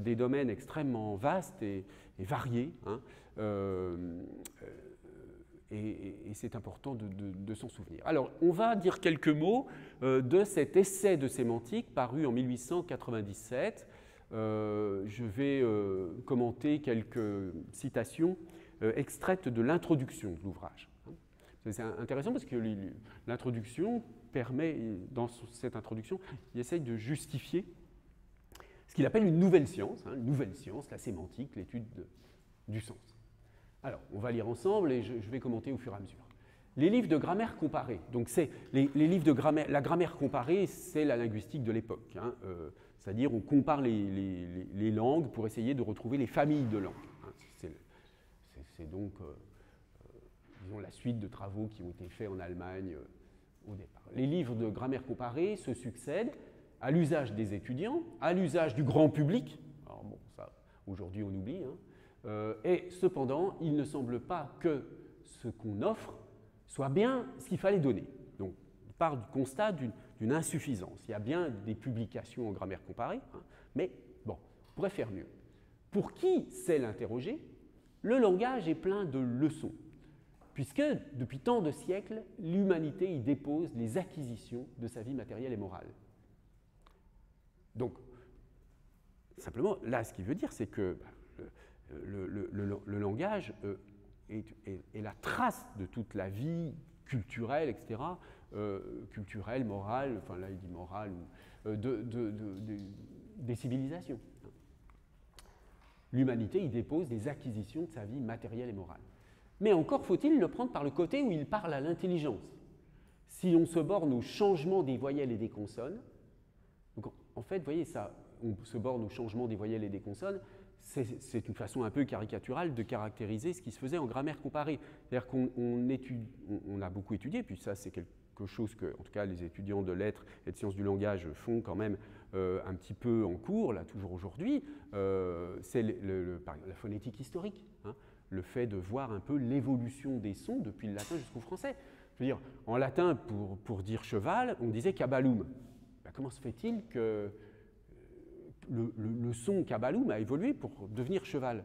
des domaines extrêmement vastes et variés, hein, et c'est important de s'en souvenir. Alors, on va dire quelques mots de cet essai de sémantique paru en 1897. Je vais commenter quelques citations extraites de l'introduction de l'ouvrage. C'est intéressant parce que l'introduction permet, dans cette introduction, il essaye de justifier ce qu'il appelle une nouvelle science, la sémantique, l'étude du sens. Alors, on va lire ensemble et je vais commenter au fur et à mesure. Les livres de grammaire comparée. Donc, les livres de grammaire, la grammaire comparée, c'est la linguistique de l'époque. Hein, c'est-à-dire, on compare les langues pour essayer de retrouver les familles de langues. Hein, c'est donc, disons, la suite de travaux qui ont été faits en Allemagne au départ. Les livres de grammaire comparée se succèdent à l'usage des étudiants, à l'usage du grand public. Alors bon, ça, aujourd'hui, on oublie. Hein, et cependant, il ne semble pas que ce qu'on offre soit bien ce qu'il fallait donner. Donc, on part du constat d'une insuffisance. Il y a bien des publications en grammaire comparée, hein, mais bon, on pourrait faire mieux. Pour qui sait l'interroger, le langage est plein de leçons, puisque depuis tant de siècles, l'humanité y dépose les acquisitions de sa vie matérielle et morale. Donc, simplement, là, ce qu'il veut dire, c'est que le langage est la trace de toute la vie culturelle, etc., culturelle, morale, enfin là, il dit morale, des civilisations. L'humanité y dépose des acquisitions de sa vie matérielle et morale. Mais encore faut-il le prendre par le côté où il parle à l'intelligence. Si on se borne au changement des voyelles et des consonnes, donc en fait, vous voyez, ça, on se borne au changement des voyelles et des consonnes, c'est une façon un peu caricaturale de caractériser ce qui se faisait en grammaire comparée. C'est-à-dire qu'on a beaucoup étudié, puis ça c'est quelque chose que, en tout cas, les étudiants de lettres et de sciences du langage font quand même un petit peu en cours, là, toujours aujourd'hui, c'est la phonétique historique, hein, le fait de voir un peu l'évolution des sons depuis le latin jusqu'au français. Je veux dire, en latin, pour dire cheval, on disait cabalum. Ben, comment se fait-il que le son cabalum a évolué pour devenir cheval?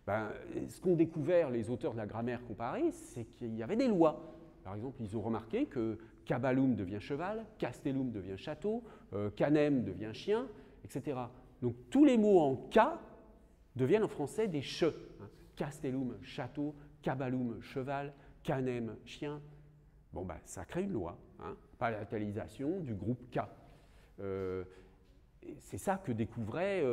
Ben, ce qu'ont découvert les auteurs de la grammaire comparée, c'est qu'il y avait des lois. Par exemple, ils ont remarqué que cabalum devient cheval, castellum devient château, canem devient chien, etc. Donc tous les mots en ca deviennent en français des che. Hein. Castellum, château, cabalum, cheval, canem, chien. Bon, ben, ça crée une loi, hein, palatalisation du groupe K. C'est ça que découvrait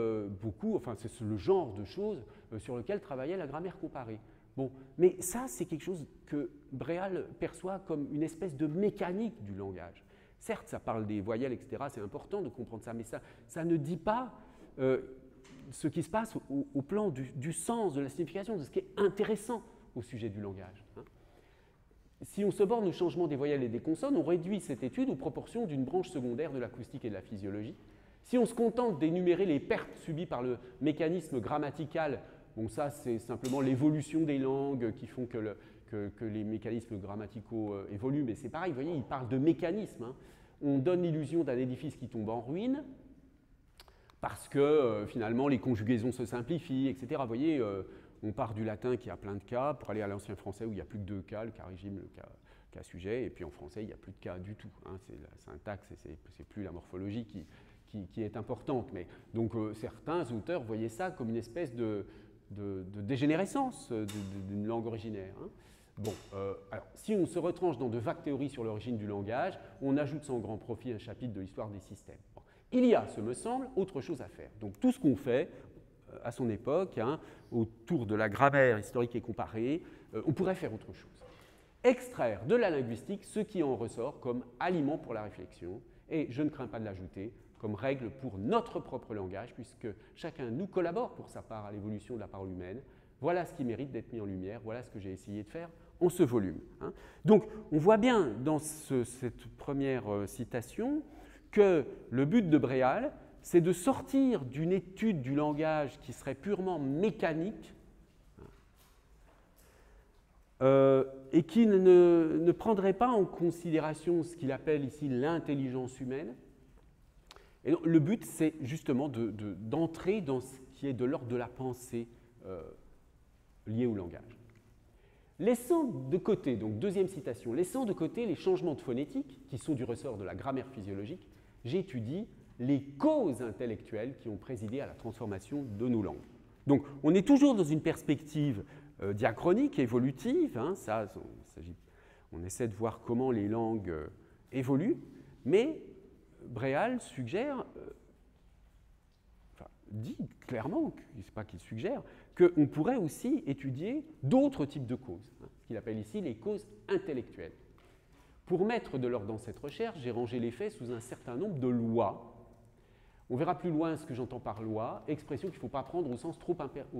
beaucoup, enfin c'est le genre de choses sur lequel travaillait la grammaire comparée. Bon, mais ça c'est quelque chose que Bréal perçoit comme une espèce de mécanique du langage. Certes, ça parle des voyelles, etc., c'est important de comprendre ça, mais ça ne dit pas ce qui se passe au plan du sens, de la signification, de ce qui est intéressant au sujet du langage. Hein. Si on se borne au changement des voyelles et des consonnes, on réduit cette étude aux proportions d'une branche secondaire de l'acoustique et de la physiologie. Si on se contente d'énumérer les pertes subies par le mécanisme grammatical, bon ça c'est simplement l'évolution des langues qui font que les mécanismes grammaticaux évoluent, mais c'est pareil, vous voyez, il parle de mécanisme. Hein. On donne l'illusion d'un édifice qui tombe en ruine parce que finalement les conjugaisons se simplifient, etc. Vous voyez, on part du latin qui a plein de cas pour aller à l'ancien français où il n'y a plus que 2 cas, le cas régime, le cas sujet, et puis en français il n'y a plus de cas du tout. Hein. C'est la syntaxe et c'est plus la morphologie qui est importante. Mais, donc certains auteurs voyaient ça comme une espèce de dégénérescence d'une langue originaire. Hein. Bon, alors, si on se retranche dans de vagues théories sur l'origine du langage, on ajoute sans grand profit un chapitre de l'histoire des systèmes. Bon. Il y a, ce me semble, autre chose à faire. Donc tout ce qu'on fait à son époque, hein, autour de la grammaire historique et comparée, on pourrait faire autre chose. Extraire de la linguistique ce qui en ressort comme aliment pour la réflexion, et je ne crains pas de l'ajouter, comme règle pour notre propre langage, puisque chacun nous collabore pour sa part à l'évolution de la parole humaine. Voilà ce qui mérite d'être mis en lumière, voilà ce que j'ai essayé de faire en ce volume. Hein. Donc, on voit bien dans cette première citation que le but de Bréal, c'est de sortir d'une étude du langage qui serait purement mécanique et qui ne prendrait pas en considération ce qu'il appelle ici l'intelligence humaine. Et donc, le but, c'est justement d'entrer dans ce qui est de l'ordre de la pensée liée au langage. Laissant de côté, donc deuxième citation, laissant de côté les changements de phonétique qui sont du ressort de la grammaire physiologique, j'étudie les causes intellectuelles qui ont présidé à la transformation de nos langues. Donc, on est toujours dans une perspective diachronique, évolutive, hein, on essaie de voir comment les langues évoluent, mais Bréal suggère, dit clairement, c'est pas qu'il suggère, qu'on pourrait aussi étudier d'autres types de causes, hein, ce qu'il appelle ici les causes intellectuelles. Pour mettre de l'ordre dans cette recherche, j'ai rangé les faits sous un certain nombre de lois. On verra plus loin ce que j'entends par loi, expression qu'il ne faut pas prendre au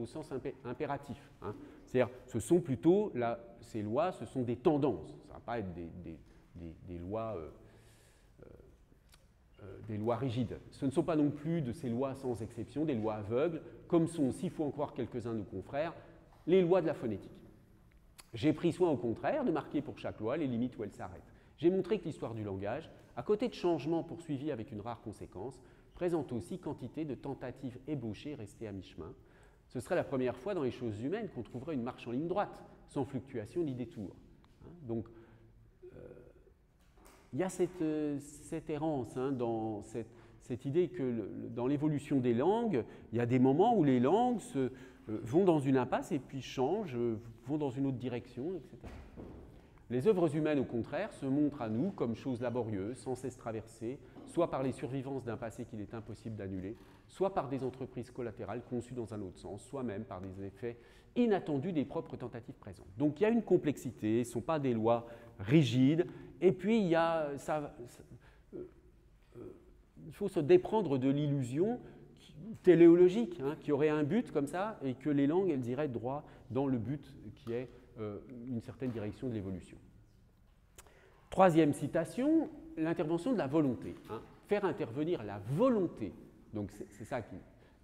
sens impératif. Hein. C'est-à-dire, ce sont plutôt, ces lois, ce sont des tendances, ça ne va pas être des lois rigides. Ce ne sont pas non plus de ces lois sans exception, des lois aveugles, comme sont, s'il faut en croire quelques-uns de nos confrères, les lois de la phonétique. J'ai pris soin, au contraire, de marquer pour chaque loi les limites où elle s'arrête. J'ai montré que l'histoire du langage, à côté de changements poursuivis avec une rare conséquence, présente aussi quantité de tentatives ébauchées restées à mi-chemin. Ce serait la première fois dans les choses humaines qu'on trouverait une marche en ligne droite, sans fluctuation ni détour. Donc, il y a cette errance, hein, dans cette idée que dans l'évolution des langues, il y a des moments où les langues vont dans une impasse et puis changent, vont dans une autre direction, etc. Les œuvres humaines, au contraire, se montrent à nous comme choses laborieuses, sans cesse traversées, soit par les survivances d'un passé qu'il est impossible d'annuler, soit par des entreprises collatérales conçues dans un autre sens, soit même par des effets inattendus des propres tentatives présentes. Donc il y a une complexité, ce ne sont pas des lois rigides, et puis il y a il faut se déprendre de l'illusion téléologique, hein, qui aurait un but comme ça, et que les langues, elles iraient droit dans le but qui est une certaine direction de l'évolution. Troisième citation, l'intervention de la volonté. Hein. Faire intervenir la volonté, donc c'est ça qu'il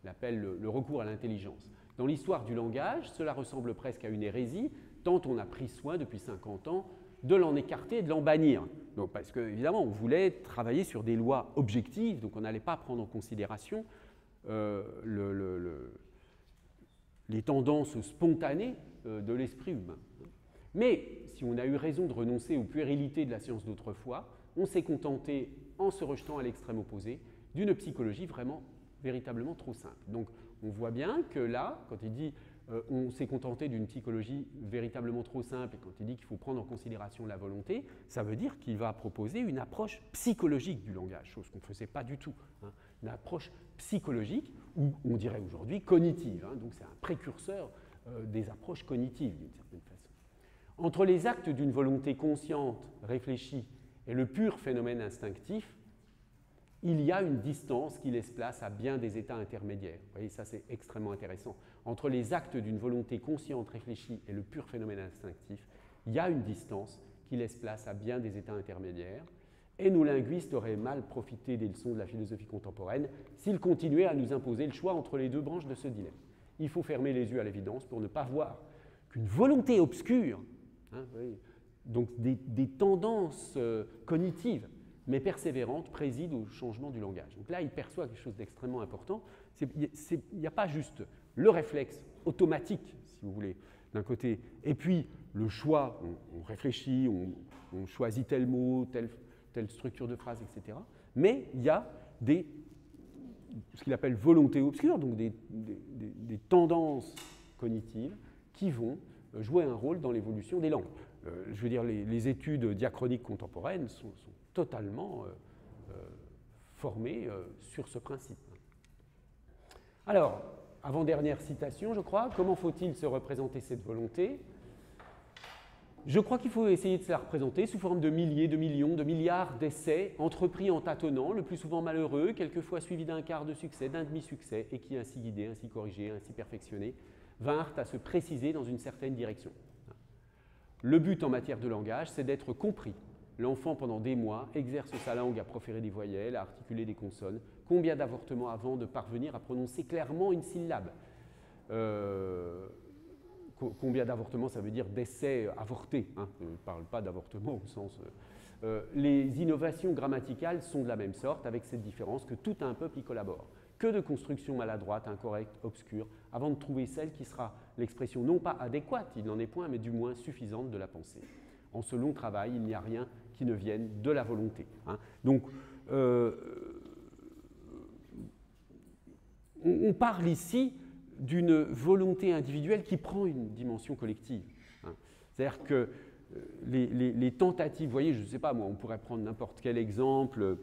appelle le recours à l'intelligence. Dans l'histoire du langage, cela ressemble presque à une hérésie, tant on a pris soin depuis 50 ans de l'en écarter et de l'en bannir. Donc, parce qu'évidemment, on voulait travailler sur des lois objectives, donc on n'allait pas prendre en considération les tendances spontanées de l'esprit humain. Mais si on a eu raison de renoncer aux puérilités de la science d'autrefois, on s'est contenté, en se rejetant à l'extrême opposé, d'une psychologie véritablement trop simple. Donc on voit bien que là, quand il dit on s'est contenté d'une psychologie véritablement trop simple, et quand il dit qu'il faut prendre en considération la volonté, ça veut dire qu'il va proposer une approche psychologique du langage, chose qu'on ne faisait pas du tout. Hein. Une approche psychologique, ou on dirait aujourd'hui cognitive, hein, donc c'est un précurseur des approches cognitives d'une certaine façon. Entre les actes d'une volonté consciente, réfléchie, et le pur phénomène instinctif, il y a une distance qui laisse place à bien des états intermédiaires. Vous voyez, ça c'est extrêmement intéressant. Entre les actes d'une volonté consciente, réfléchie et le pur phénomène instinctif, il y a une distance qui laisse place à bien des états intermédiaires. Et nos linguistes auraient mal profité des leçons de la philosophie contemporaine s'ils continuaient à nous imposer le choix entre les deux branches de ce dilemme. Il faut fermer les yeux à l'évidence pour ne pas voir qu'une volonté obscure, hein, oui, donc des tendances cognitives, mais persévérantes, préside au changement du langage. Donc là, il perçoit quelque chose d'extrêmement important. Il n'y a pas juste le réflexe automatique, si vous voulez, d'un côté, et puis le choix, on réfléchit, on choisit tel mot, telle structure de phrase, etc. Mais il y a ce qu'il appelle volonté obscure, donc des tendances cognitives qui vont jouer un rôle dans l'évolution des langues. Je veux dire, les études diachroniques contemporaines sont totalement formées sur ce principe. Alors, avant-dernière citation, je crois, comment faut-il se représenter cette volonté ? Je crois qu'il faut essayer de se la représenter sous forme de milliers, de millions, de milliards d'essais entrepris en tâtonnant, le plus souvent malheureux, quelquefois suivis d'un quart de succès, d'un demi-succès, et qui, ainsi guidés, ainsi corrigés, ainsi perfectionnés, vinrent à se préciser dans une certaine direction. Le but en matière de langage, c'est d'être compris. L'enfant, pendant des mois, exerce sa langue à proférer des voyelles, à articuler des consonnes. Combien d'avortements avant de parvenir à prononcer clairement une syllabe ? Combien d'avortements, ça veut dire d'essais avortés, hein. On ne parle pas d'avortement au sens... les innovations grammaticales sont de la même sorte, avec cette différence que tout un peuple y collabore. Que de constructions maladroites, incorrectes, obscures, avant de trouver celle qui sera l'expression non pas adéquate, il n'en est point, mais du moins suffisante de la pensée. En ce long travail, il n'y a rien qui ne vienne de la volonté. Hein. Donc, on parle ici d'une volonté individuelle qui prend une dimension collective. Hein. C'est-à-dire que les tentatives, vous voyez, je ne sais pas, moi, on pourrait prendre n'importe quel exemple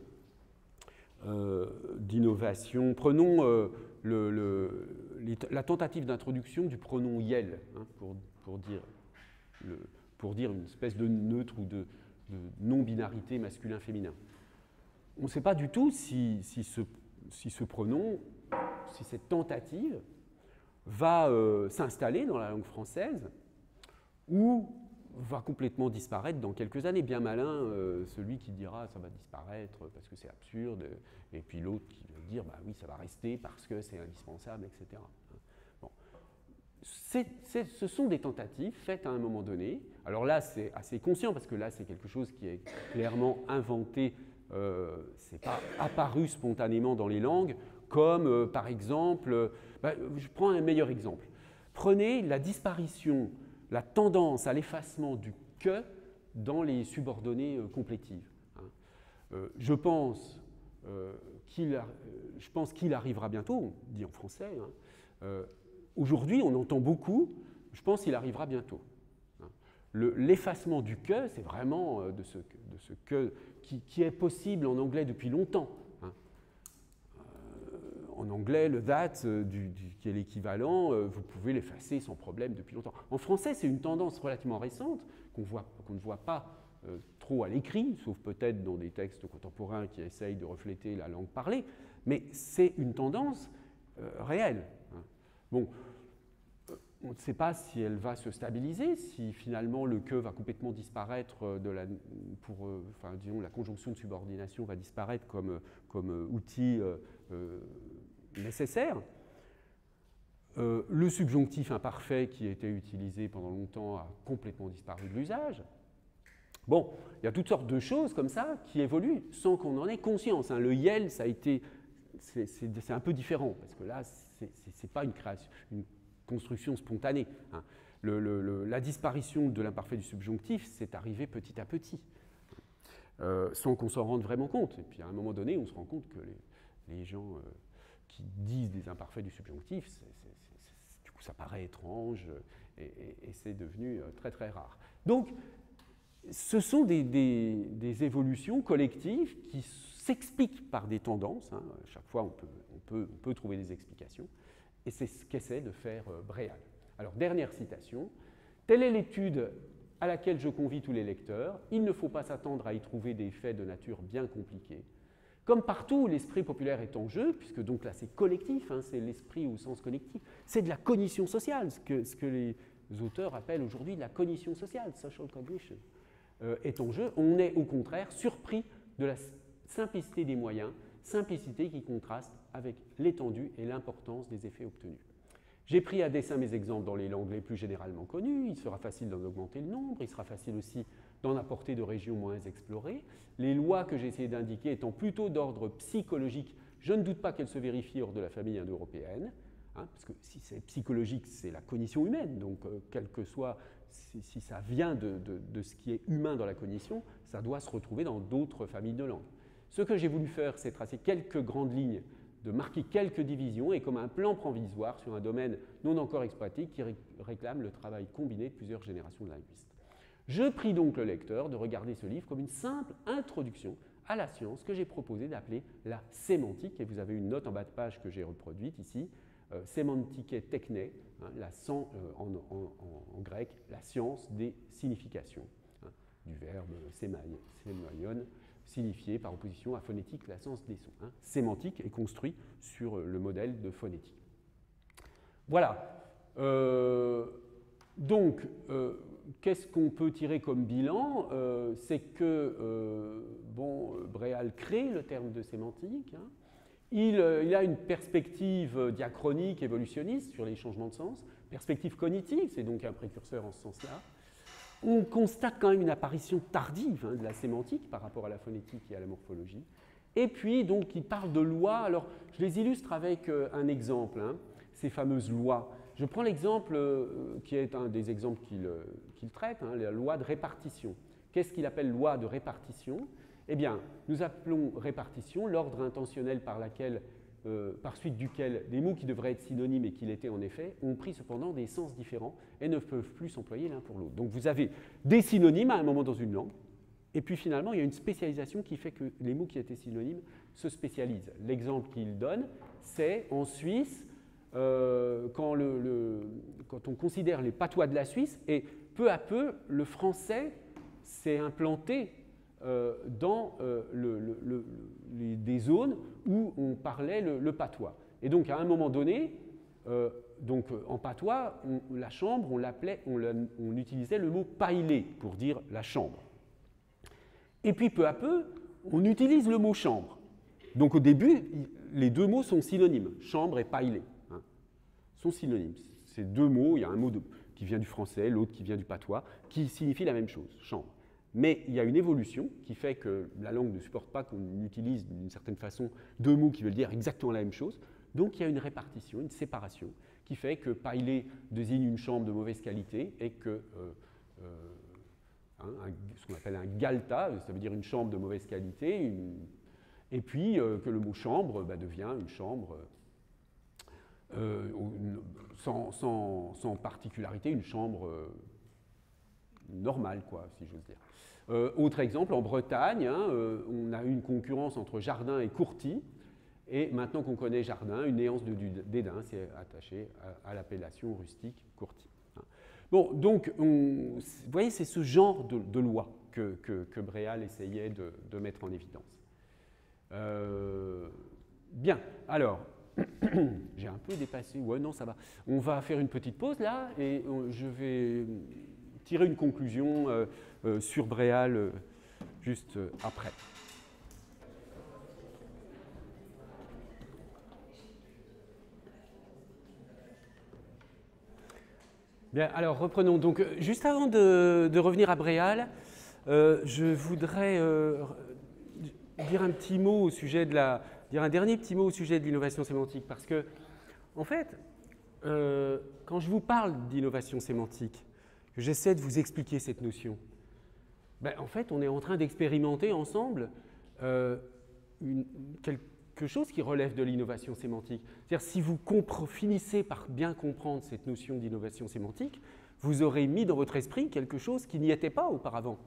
d'innovation. Prenons la tentative d'introduction du pronom yel, hein, pour dire une espèce de neutre ou de non-binarité masculin-féminin. On ne sait pas du tout si ce pronom, si cette tentative va s'installer dans la langue française ou va complètement disparaître dans quelques années. Bien malin, celui qui dira ça va disparaître parce que c'est absurde, et puis l'autre qui va dire bah oui, ça va rester parce que c'est indispensable, etc. Bon. Ce sont des tentatives faites à un moment donné. Alors là, c'est assez conscient parce que là, c'est quelque chose qui est clairement inventé, c'est pas apparu spontanément dans les langues, comme par exemple, je prends un meilleur exemple. Prenez la disparition, la tendance à l'effacement du « que » dans les subordonnées complétives. Je pense qu'il arrivera bientôt, on dit en français. Aujourd'hui, on entend beaucoup, je pense qu'il arrivera bientôt. L'effacement du « que », c'est vraiment de ce « que » qui est possible en anglais depuis longtemps. En anglais, le that, qui est l'équivalent, vous pouvez l'effacer sans problème depuis longtemps. En français, c'est une tendance relativement récente qu'on ne voit pas trop à l'écrit, sauf peut-être dans des textes contemporains qui essayent de refléter la langue parlée, mais c'est une tendance réelle. Hein. Bon, on ne sait pas si elle va se stabiliser, si finalement le que va complètement disparaître enfin, disons, la conjonction de subordination va disparaître comme outil nécessaire. Le subjonctif imparfait qui a été utilisé pendant longtemps a complètement disparu de l'usage. Bon, il y a toutes sortes de choses comme ça qui évoluent sans qu'on en ait conscience. Hein. Le YEL, ça a été, c'est un peu différent, parce que là, ce n'est pas une construction spontanée. Hein. La disparition de l'imparfait du subjonctif, c'est arrivé petit à petit, sans qu'on s'en rende vraiment compte. Et puis à un moment donné, on se rend compte que les gens qui disent des imparfaits du subjonctif, du coup ça paraît étrange et c'est devenu très très rare. Donc, ce sont des évolutions collectives qui s'expliquent par des tendances. Hein. Chaque fois, on peut trouver des explications. Et c'est ce qu'essaie de faire Bréal. Alors, dernière citation. « Telle est l'étude à laquelle je convie tous les lecteurs. Il ne faut pas s'attendre à y trouver des faits de nature bien compliquée. Comme partout où l'esprit populaire est en jeu, puisque donc là c'est collectif, hein, c'est l'esprit au sens connectif, c'est de la cognition sociale, ce que les auteurs appellent aujourd'hui la cognition sociale, social cognition. Est en jeu, on est au contraire surpris de la simplicité des moyens, simplicité qui contraste avec l'étendue et l'importance des effets obtenus. J'ai pris à dessein mes exemples dans les langues les plus généralement connues, il sera facile d'en augmenter le nombre, il sera facile aussi d'en apporter de régions moins explorées. Les lois que j'ai essayé d'indiquer étant plutôt d'ordre psychologique, je ne doute pas qu'elles se vérifient hors de la famille indo-européenne, hein, parce que si c'est psychologique, c'est la cognition humaine, donc quel que soit si ça vient de ce qui est humain dans la cognition, ça doit se retrouver dans d'autres familles de langues. Ce que j'ai voulu faire, c'est tracer quelques grandes lignes, de marquer quelques divisions et comme un plan provisoire sur un domaine non encore exploité qui réclame le travail combiné de plusieurs générations de linguistes. Je prie donc le lecteur de regarder ce livre comme une simple introduction à la science que j'ai proposé d'appeler la sémantique, et vous avez une note en bas de page que j'ai reproduite ici, sémantike techné, hein, en grec, la science des significations, hein, du verbe sémaion, signifié par opposition à phonétique, la science des sons. Hein. Sémantique est construit sur le modèle de phonétique. Voilà. Donc, qu'est-ce qu'on peut tirer comme bilan? C'est que Bréal crée le terme de sémantique. Hein. Il a une perspective diachronique, évolutionniste sur les changements de sens, perspective cognitive, c'est donc un précurseur en ce sens-là. On constate quand même une apparition tardive, hein, de la sémantique par rapport à la phonétique et à la morphologie. Et puis, donc, il parle de lois. Alors, je les illustre avec un exemple, hein, ces fameuses lois. Je prends l'exemple qui est un des exemples qu'il traite, hein, la loi de répartition. Qu'est-ce qu'il appelle loi de répartition? Eh bien, nous appelons répartition l'ordre intentionnel par suite duquel des mots qui devraient être synonymes et qui l'étaient en effet ont pris cependant des sens différents et ne peuvent plus s'employer l'un pour l'autre. Donc vous avez des synonymes à un moment dans une langue, et puis finalement il y a une spécialisation qui fait que les mots qui étaient synonymes se spécialisent. L'exemple qu'il donne, c'est en Suisse, quand on considère les patois de la Suisse, et peu à peu le français s'est implanté dans des zones où on parlait le patois. Et donc, à un moment donné, en patois, la chambre, on utilisait le mot « paillet » pour dire la chambre. Et puis, peu à peu, on utilise le mot « chambre ». Donc, au début, les deux mots sont synonymes, « chambre » et « paillet », hein, sont synonymes. Ces deux mots, il y a un mot qui vient du français, l'autre qui vient du patois, qui signifie la même chose, « chambre ». Mais il y a une évolution qui fait que la langue ne supporte pas qu'on utilise d'une certaine façon deux mots qui veulent dire exactement la même chose. Donc il y a une répartition, une séparation, qui fait que paillet désigne une chambre de mauvaise qualité et que ce qu'on appelle un galta, ça veut dire une chambre de mauvaise qualité, et puis que le mot chambre devient une chambre sans particularité, une chambre normale, quoi, si j'ose dire. Autre exemple, en Bretagne, hein, on a eu une concurrence entre jardin et courtis, et maintenant qu'on connaît jardin, une néance de dédain s'est attachée à l'appellation rustique courtis. Hein. Bon, donc, vous voyez, c'est ce genre de loi que Bréal essayait de mettre en évidence. Bien, alors, J'ai un peu dépassé. Ouais, non, ça va. On va faire une petite pause là et je vais tirer une conclusion sur Bréal juste après. Bien, alors reprenons. Donc, juste avant de revenir à Bréal, je voudrais dire un petit mot au sujet dire un dernier petit mot au sujet de l'innovation sémantique, parce que, en fait, quand je vous parle d'innovation sémantique, que j'essaie de vous expliquer cette notion, ben, en fait, on est en train d'expérimenter ensemble quelque chose qui relève de l'innovation sémantique. C'est-à-dire, si vous finissez par bien comprendre cette notion d'innovation sémantique, vous aurez mis dans votre esprit quelque chose qui n'y était pas auparavant.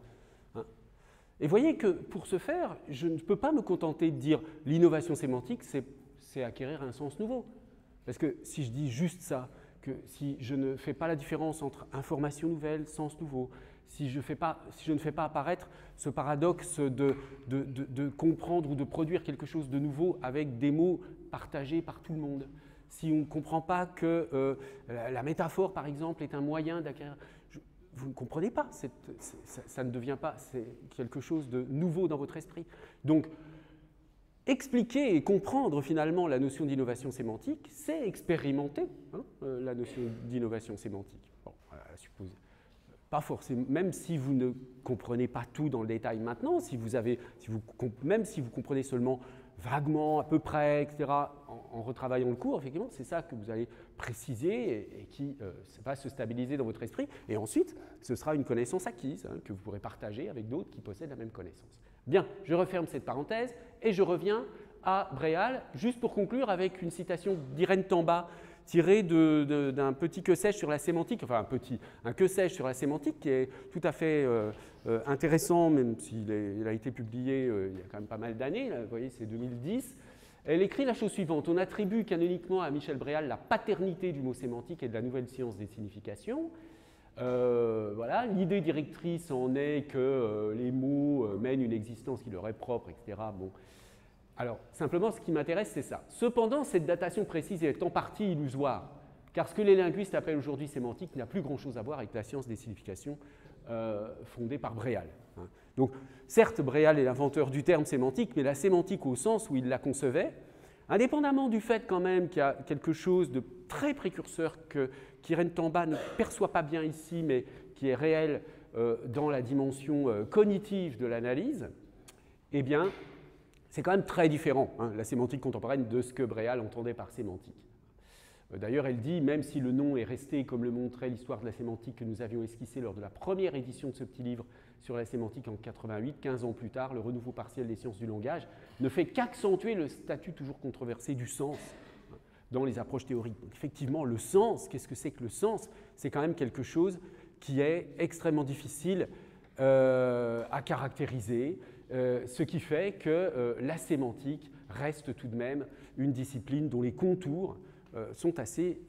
Et voyez que pour ce faire, je ne peux pas me contenter de dire l'innovation sémantique, c'est acquérir un sens nouveau. Parce que si je dis juste ça, que si je ne fais pas la différence entre information nouvelle, sens nouveau, si je ne fais pas apparaître ce paradoxe de comprendre ou de produire quelque chose de nouveau avec des mots partagés par tout le monde, si on ne comprend pas que la métaphore, par exemple, est un moyen d'acquérir... Vous ne comprenez pas, ça ne devient pas, c'est quelque chose de nouveau dans votre esprit. Donc, expliquer et comprendre finalement la notion d'innovation sémantique, c'est expérimenter la notion d'innovation sémantique. Bon, suppose, pas forcément, même si vous ne comprenez pas tout dans le détail maintenant, même si vous comprenez seulement vaguement, à peu près, etc., en retravaillant le cours, effectivement, c'est ça que vous allez préciser et qui va se stabiliser dans votre esprit. Et ensuite, ce sera une connaissance acquise que vous pourrez partager avec d'autres qui possèdent la même connaissance. Bien, je referme cette parenthèse et je reviens à Bréal, juste pour conclure avec une citation d'Irène Tamba tirée d'un petit que sais-je sur la sémantique, enfin un que sais-je sur la sémantique qui est tout à fait intéressant, même s'il a été publié il y a quand même pas mal d'années, vous voyez, c'est 2010. Elle écrit la chose suivante: on attribue canoniquement à Michel Bréal la paternité du mot sémantique et de la nouvelle science des significations. Voilà, l'idée directrice en est que les mots mènent une existence qui leur est propre, etc. Bon. Alors, simplement, ce qui m'intéresse, c'est ça. Cependant, cette datation précise est en partie illusoire, car ce que les linguistes appellent aujourd'hui sémantique n'a plus grand-chose à voir avec la science des significations fondée par Bréal. Donc, certes, Bréal est l'inventeur du terme sémantique, mais la sémantique au sens où il la concevait, indépendamment du fait quand même qu'il y a quelque chose de très précurseur qu'Irène Tamba ne perçoit pas bien ici, mais qui est réel dans la dimension cognitive de l'analyse, eh bien, c'est quand même très différent, la sémantique contemporaine, de ce que Bréal entendait par sémantique. D'ailleurs, elle dit, même si le nom est resté, comme le montrait l'histoire de la sémantique que nous avions esquissée lors de la première édition de ce petit livre sur la sémantique en 88, 15 ans plus tard, le renouveau partiel des sciences du langage ne fait qu'accentuer le statut toujours controversé du sens dans les approches théoriques. Donc, effectivement, le sens, qu'est-ce que c'est que le sens? C'est quand même quelque chose qui est extrêmement difficile à caractériser, ce qui fait que la sémantique reste tout de même une discipline dont les contours sont assez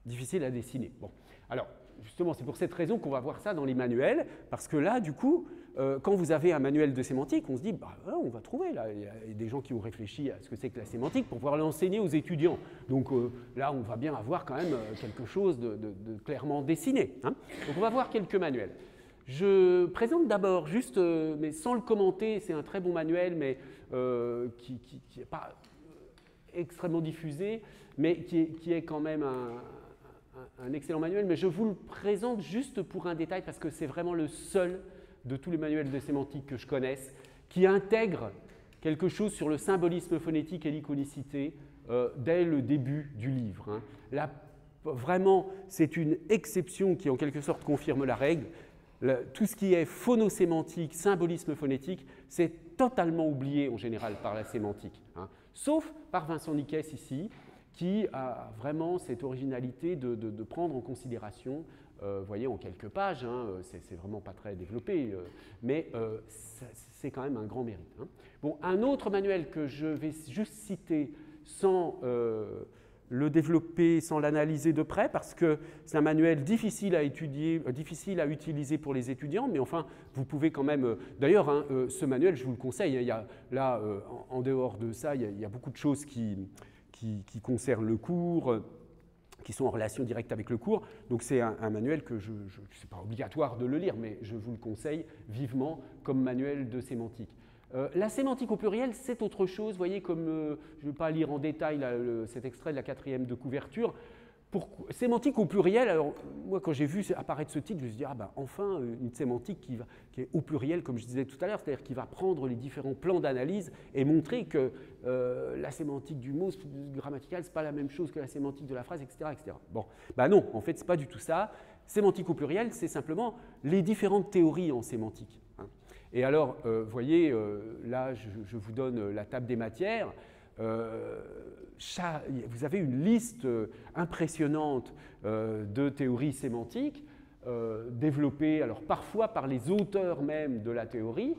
difficiles à dessiner. Bon. Alors, justement, c'est pour cette raison qu'on va voir ça dans les manuels, parce que là, du coup, quand vous avez un manuel de sémantique, on se dit, bah, on va trouver, là, il y a des gens qui ont réfléchi à ce que c'est que la sémantique pour pouvoir l'enseigner aux étudiants. Donc là, on va bien avoir quand même quelque chose de clairement dessiné. Donc on va voir quelques manuels. Je présente d'abord, juste, mais sans le commenter, c'est un très bon manuel, mais qui n'est pas extrêmement diffusé, mais qui est quand même un excellent manuel. Mais je vous le présente juste pour un détail, parce que c'est vraiment le seul de tous les manuels de sémantique que je connaisse qui intègre quelque chose sur le symbolisme phonétique et l'iconicité dès le début du livre. Là, vraiment, c'est une exception qui, en quelque sorte, confirme la règle. Tout ce qui est phonosémantique, symbolisme phonétique, c'est totalement oublié en général par la sémantique, sauf par Vincent Niquès ici, qui a vraiment cette originalité de prendre en considération, vous voyez, en quelques pages, c'est vraiment pas très développé, mais c'est quand même un grand mérite. Bon, un autre manuel que je vais juste citer sans le développer, sans l'analyser de près, parce que c'est un manuel difficile à étudier, difficile à utiliser pour les étudiants, mais enfin, vous pouvez quand même... D'ailleurs, ce manuel, je vous le conseille, il y a, là, en dehors de ça, il y a beaucoup de choses qui qui concernent le cours, qui sont en relation directe avec le cours. Donc c'est un manuel que c'est pas obligatoire de le lire, mais je vous le conseille vivement comme manuel de sémantique. La sémantique au pluriel, c'est autre chose. Vous voyez, comme je ne vais pas lire en détail là, cet extrait de la 4e de couverture. Sémantique au pluriel, alors moi quand j'ai vu apparaître ce titre, je me suis dit, ah ben enfin une sémantique qui est au pluriel, comme je disais tout à l'heure, c'est-à-dire qui va prendre les différents plans d'analyse et montrer que la sémantique du mot grammatical, ce n'est pas la même chose que la sémantique de la phrase, etc. etc. Bon, ben non, en fait, ce n'est pas du tout ça. Sémantique au pluriel, c'est simplement les différentes théories en sémantique. Hein. Et alors, vous voyez, là, je vous donne la table des matières. Vous avez une liste impressionnante de théories sémantiques développées alors parfois par les auteurs même de la théorie.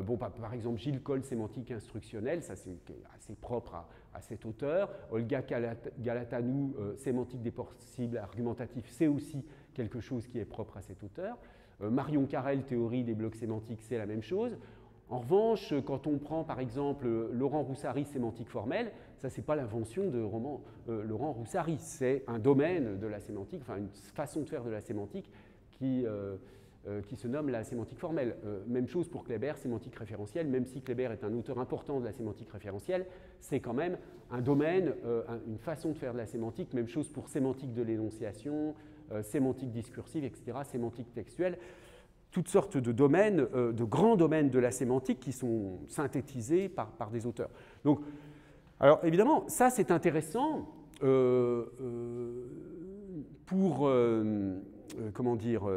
Bon, par exemple, Gilles Coll, sémantique instructionnelle, ça c'est assez propre à cet auteur. Olga Galatanou, sémantique des possibles argumentatifs, c'est aussi quelque chose qui est propre à cet auteur. Marion Carrel, théorie des blocs sémantiques, c'est la même chose. En revanche, quand on prend par exemple Laurent Roussary, sémantique formelle, ça c'est pas l'invention de Laurent Roussary, c'est un domaine de la sémantique, enfin une façon de faire de la sémantique qui se nomme la sémantique formelle. Même chose pour Kléber, sémantique référentielle, même si Kléber est un auteur important de la sémantique référentielle, c'est quand même un domaine, une façon de faire de la sémantique, même chose pour sémantique de l'énonciation, sémantique discursive, etc., sémantique textuelle. Toutes sortes de domaines, de grands domaines de la sémantique qui sont synthétisés par des auteurs. Donc, alors évidemment, ça c'est intéressant pour, comment dire,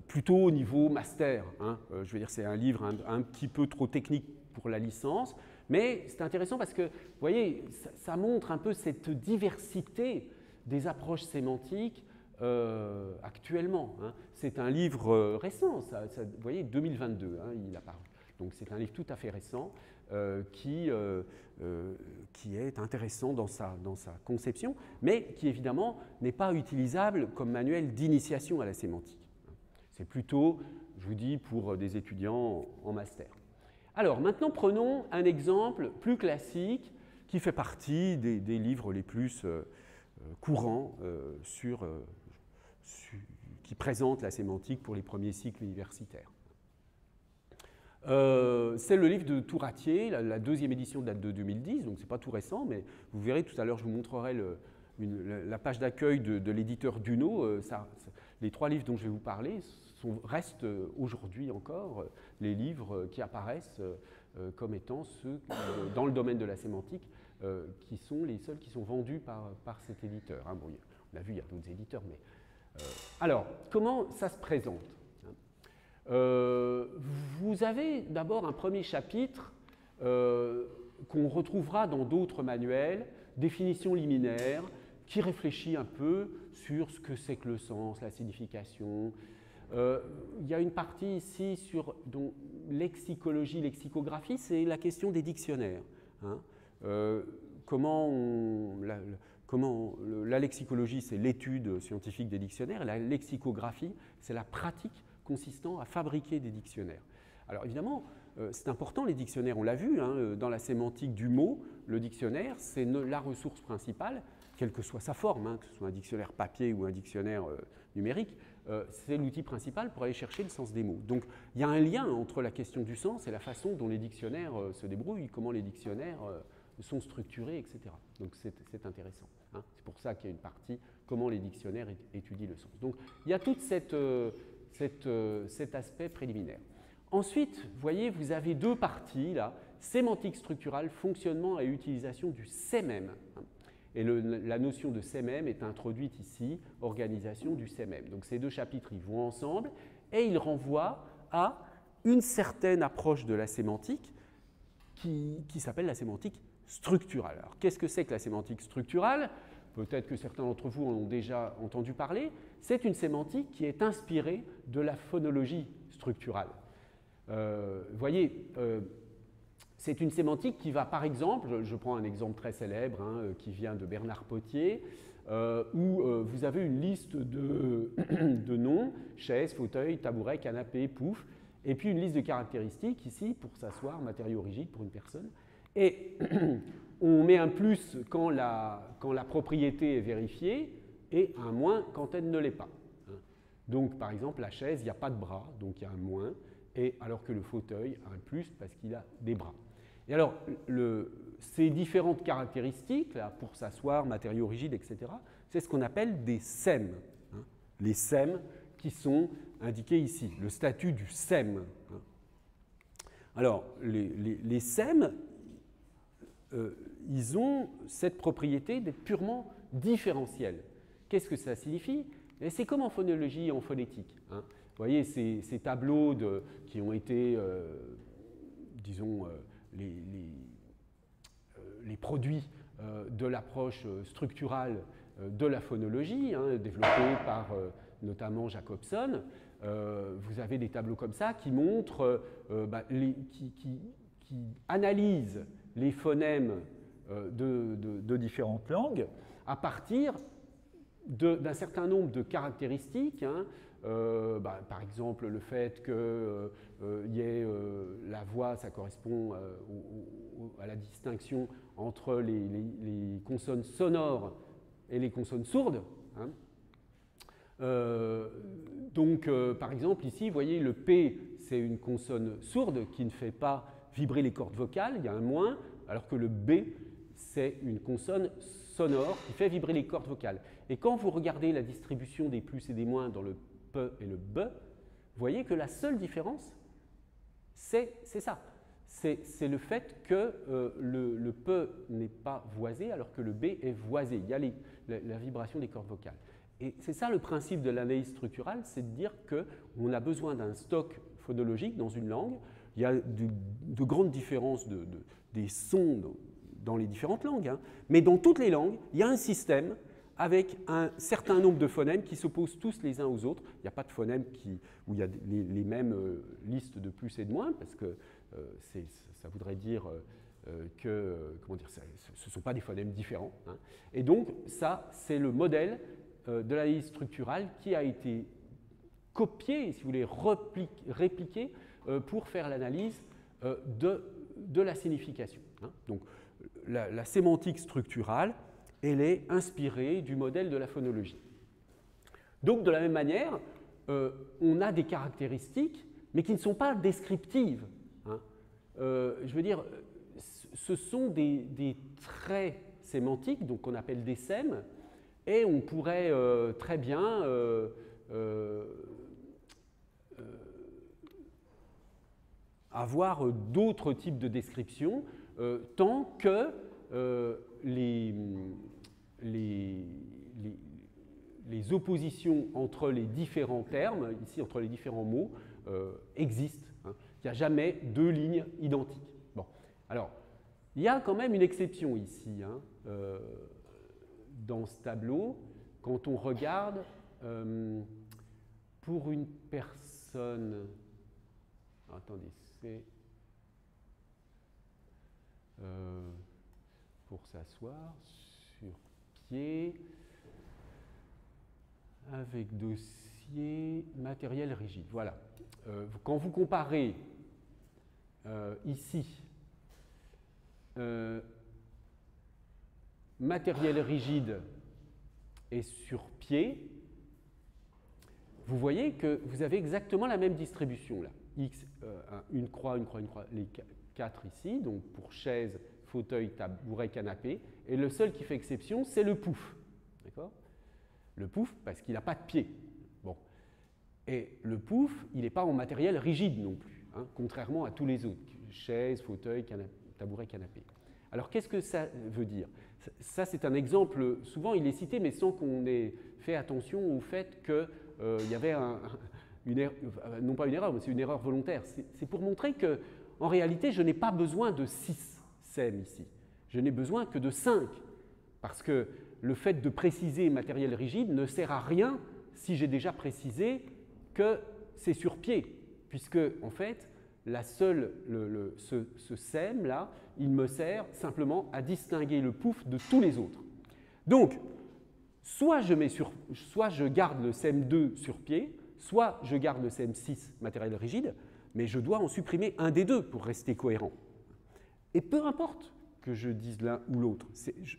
plutôt au niveau master. Hein. Je veux dire, c'est un livre un petit peu trop technique pour la licence, mais c'est intéressant parce que, vous voyez, ça montre un peu cette diversité des approches sémantiques actuellement. Hein. C'est un livre récent, vous voyez, 2022, hein, il a paru. Donc c'est un livre tout à fait récent qui est intéressant dans sa conception, mais qui évidemment n'est pas utilisable comme manuel d'initiation à la sémantique. C'est plutôt, je vous dis, pour des étudiants en master. Alors maintenant prenons un exemple plus classique qui fait partie des livres les plus courants qui présentent la sémantique pour les premiers cycles universitaires. C'est le livre de Touratier, la 2e édition date de 2010, donc ce n'est pas tout récent, mais vous verrez tout à l'heure, je vous montrerai la page d'accueil de l'éditeur Duno. Les 3 livres dont je vais vous parler restent aujourd'hui encore les livres qui apparaissent comme étant ceux dans le domaine de la sémantique qui sont les seuls qui sont vendus par cet éditeur. Hein. Bon, on a vu, il y a d'autres éditeurs, mais... alors, comment ça se présente? Vous avez d'abord un premier chapitre qu'on retrouvera dans d'autres manuels, définition liminaire, qui réfléchit un peu sur ce que c'est que le sens, la signification. Il y a une partie ici sur lexicologie, lexicographie, c'est la question des dictionnaires. Hein. La lexicologie, c'est l'étude scientifique des dictionnaires, et la lexicographie, c'est la pratique consistant à fabriquer des dictionnaires. Alors évidemment, c'est important les dictionnaires, on l'a vu, hein, dans la sémantique du mot, le dictionnaire, c'est la ressource principale, quelle que soit sa forme, hein, que ce soit un dictionnaire papier ou un dictionnaire numérique, c'est l'outil principal pour aller chercher le sens des mots. Donc il y a un lien entre la question du sens et la façon dont les dictionnaires se débrouillent, comment les dictionnaires sont structurés, etc. Donc c'est intéressant. Hein. C'est pour ça qu'il y a une partie, comment les dictionnaires étudient le sens. Donc il y a tout cet aspect préliminaire. Ensuite, vous voyez, vous avez 2 parties, là, sémantique structurale, fonctionnement et utilisation du CMM. Hein. Et la notion de CMM est introduite ici, organisation du CMM. Donc ces 2 chapitres, ils vont ensemble et ils renvoient à une certaine approche de la sémantique qui s'appelle la sémantique structurale. Alors qu'est-ce que c'est que la sémantique structurale? Peut-être que certains d'entre vous en ont déjà entendu parler. C'est une sémantique qui est inspirée de la phonologie structurale. Vous voyez, c'est une sémantique qui va, par exemple, je prends un exemple très célèbre hein, qui vient de Bernard Potier, où vous avez une liste de noms, chaise, fauteuil, tabouret, canapé, pouf, et puis une liste de caractéristiques ici pour s'asseoir, matériau rigide pour une personne. Et on met un plus quand la propriété est vérifiée et un moins quand elle ne l'est pas. Donc, par exemple, la chaise, il n'y a pas de bras, donc il y a un moins, et alors que le fauteuil a un plus parce qu'il a des bras. Et alors, ces différentes caractéristiques, là, pour s'asseoir, matériaux rigides, etc., c'est ce qu'on appelle des SEM. Les SEM qui sont indiqués ici, le statut du SEM. Alors, les SEM, ils ont cette propriété d'être purement différentiels. Qu'est-ce que ça signifie? C'est comme en phonologie et en phonétique. Vous voyez, ces tableaux qui ont été, disons, les produits de l'approche structurale de la phonologie, développée par notamment Jacobson. Vous avez des tableaux comme ça qui montrent, qui analysent les phonèmes de différentes langues à partir d'un certain nombre de caractéristiques, par exemple le fait que la voix, ça correspond à la distinction entre les consonnes sonores et les consonnes sourdes. Donc, par exemple, ici, vous voyez, le P, c'est une consonne sourde qui ne fait pas vibrer les cordes vocales, il y a un moins, alors que le B, c'est une consonne sonore qui fait vibrer les cordes vocales. Et quand vous regardez la distribution des plus et des moins dans le P et le B, vous voyez que la seule différence, c'est ça. C'est le fait que le P n'est pas voisé alors que le B est voisé. Il y a la vibration des cordes vocales. Et c'est ça le principe de l'analyse structurale, c'est de dire qu'on a besoin d'un stock phonologique dans une langue. Il y a de grandes différences des sons dans les différentes langues, mais dans toutes les langues, il y a un système avec un certain nombre de phonèmes qui s'opposent tous les uns aux autres. Il n'y a pas de phonèmes où il y a les mêmes listes de plus et de moins, parce que ça voudrait dire que ce ne sont pas des phonèmes différents. Et donc, ça, c'est le modèle de l'analyse structurale qui a été copié, si vous voulez, répliqué pour faire l'analyse de la signification. Donc, la sémantique structurale, elle est inspirée du modèle de la phonologie. Donc, de la même manière, on a des caractéristiques, mais qui ne sont pas descriptives. Je veux dire, ce sont des traits sémantiques, donc qu'on appelle des SEM, et on pourrait très bien avoir d'autres types de descriptions tant que les oppositions entre les différents termes, ici entre les différents mots, existent. Il n'y a jamais deux lignes identiques. Bon. Alors, il y a quand même une exception ici, dans ce tableau, quand on regarde pour une personne. Attendez, c'est pour s'asseoir sur pied avec dossier matériel rigide. Voilà. Quand vous comparez ici matériel rigide et sur pied, vous voyez que vous avez exactement la même distribution là. X, une croix, les 4 ici, donc pour chaise, fauteuil, tabouret, canapé. Et le seul qui fait exception, c'est le pouf. D'accord ? Le pouf, parce qu'il n'a pas de pied. Bon. Et le pouf, il n'est pas en matériel rigide non plus, contrairement à tous les autres. Chaise, fauteuil, tabouret, canapé. Alors, qu'est-ce que ça veut dire? Ça, c'est un exemple, souvent il est cité, mais sans qu'on ait fait attention au fait qu'il y avait non pas une erreur, mais c'est une erreur volontaire. C'est pour montrer qu'en réalité, je n'ai pas besoin de 6 SEM ici. Je n'ai besoin que de 5, parce que le fait de préciser matériel rigide ne sert à rien si j'ai déjà précisé que c'est sur pied, puisque, en fait, ce SEM-là, il me sert simplement à distinguer le pouf de tous les autres. Donc, soit je garde le SEM2 sur pied, soit je garde le SEM6 matériel rigide, mais je dois en supprimer un des deux pour rester cohérent. Et peu importe que je dise l'un ou l'autre.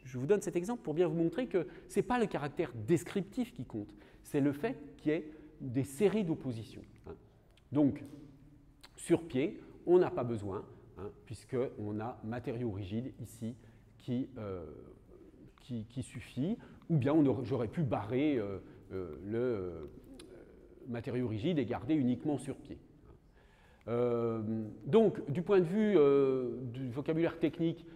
Je vous donne cet exemple pour bien vous montrer que ce n'est pas le caractère descriptif qui compte, c'est le fait qu'il y ait des séries d'oppositions. Donc, sur pied, on n'a pas besoin, puisqu'on a matériau rigide ici qui suffit, ou bien j'aurais pu barrer le matériau rigide et garder uniquement sur pied. Donc, du point de vue du vocabulaire technique,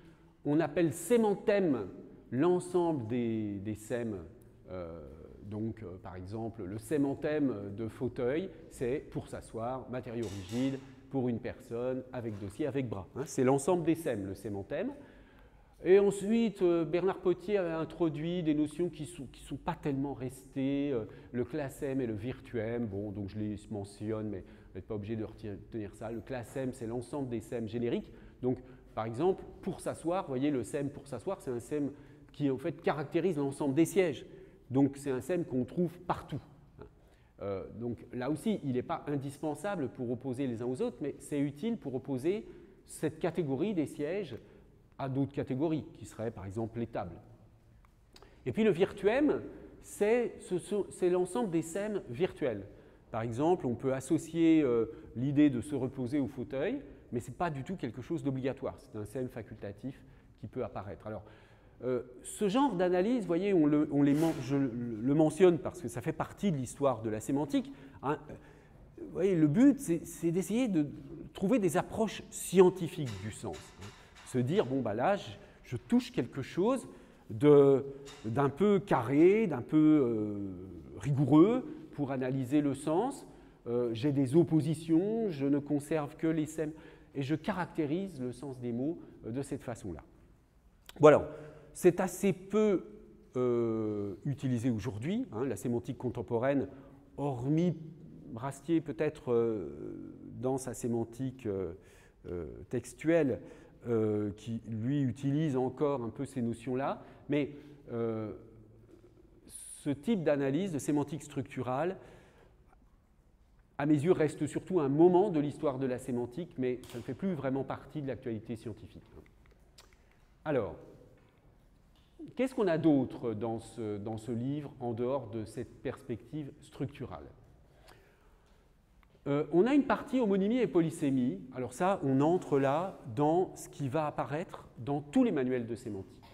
on appelle sémantème l'ensemble des sèmes. Donc, par exemple, le sémantème de fauteuil, c'est pour s'asseoir, matériau rigide, pour une personne, avec dossier, avec bras. C'est l'ensemble des sèmes, le sémantème. Et ensuite, Bernard Pottier avait introduit des notions qui sont pas tellement restées, le classème et le virtuème. Bon, donc je les mentionne, mais vous n'êtes pas obligé de retenir ça. Le classème, c'est l'ensemble des sèmes génériques. Donc, par exemple, pour s'asseoir, vous voyez, le sème pour s'asseoir, c'est un sème qui, en fait, caractérise l'ensemble des sièges. Donc, c'est un sème qu'on trouve partout. Donc, là aussi, il n'est pas indispensable pour opposer les uns aux autres, mais c'est utile pour opposer cette catégorie des sièges à d'autres catégories, qui seraient par exemple les tables. Et puis le virtuème, c'est l'ensemble des sèmes virtuels. Par exemple, on peut associer l'idée de se reposer au fauteuil, mais ce n'est pas du tout quelque chose d'obligatoire. C'est un sème facultatif qui peut apparaître. Alors, ce genre d'analyse, vous voyez, je le mentionne parce que ça fait partie de l'histoire de la sémantique. Hein. Vous voyez, le but, c'est d'essayer de trouver des approches scientifiques du sens. Hein. Se dire, bon, bah là, je touche quelque chose d'un peu carré, d'un peu rigoureux pour analyser le sens. J'ai des oppositions, je ne conserve que les sèmes, et je caractérise le sens des mots de cette façon-là. Voilà, c'est assez peu utilisé aujourd'hui, hein, la sémantique contemporaine, hormis Brastier peut-être dans sa sémantique textuelle, qui, lui, utilise encore un peu ces notions-là, mais ce type d'analyse de sémantique structurale, à mes yeux, reste surtout un moment de l'histoire de la sémantique, mais ça ne fait plus vraiment partie de l'actualité scientifique. Alors, qu'est-ce qu'on a d'autre dans ce livre, en dehors de cette perspective structurale ? On a une partie homonymie et polysémie. Alors ça, on entre là dans ce qui va apparaître dans tous les manuels de sémantique.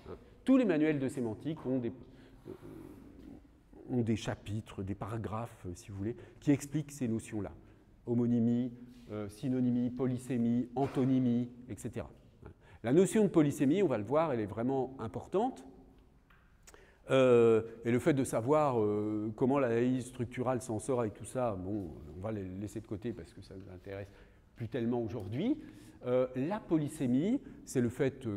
Tous les manuels de sémantique ont des chapitres, des paragraphes, si vous voulez, qui expliquent ces notions-là. Homonymie, synonymie, polysémie, antonymie, etc. La notion de polysémie, on va le voir, elle est vraiment importante. Et le fait de savoir comment l'analyse structurale s'en sort avec tout ça, bon, on va les laisser de côté parce que ça ne nous intéresse plus tellement aujourd'hui. La polysémie, c'est le fait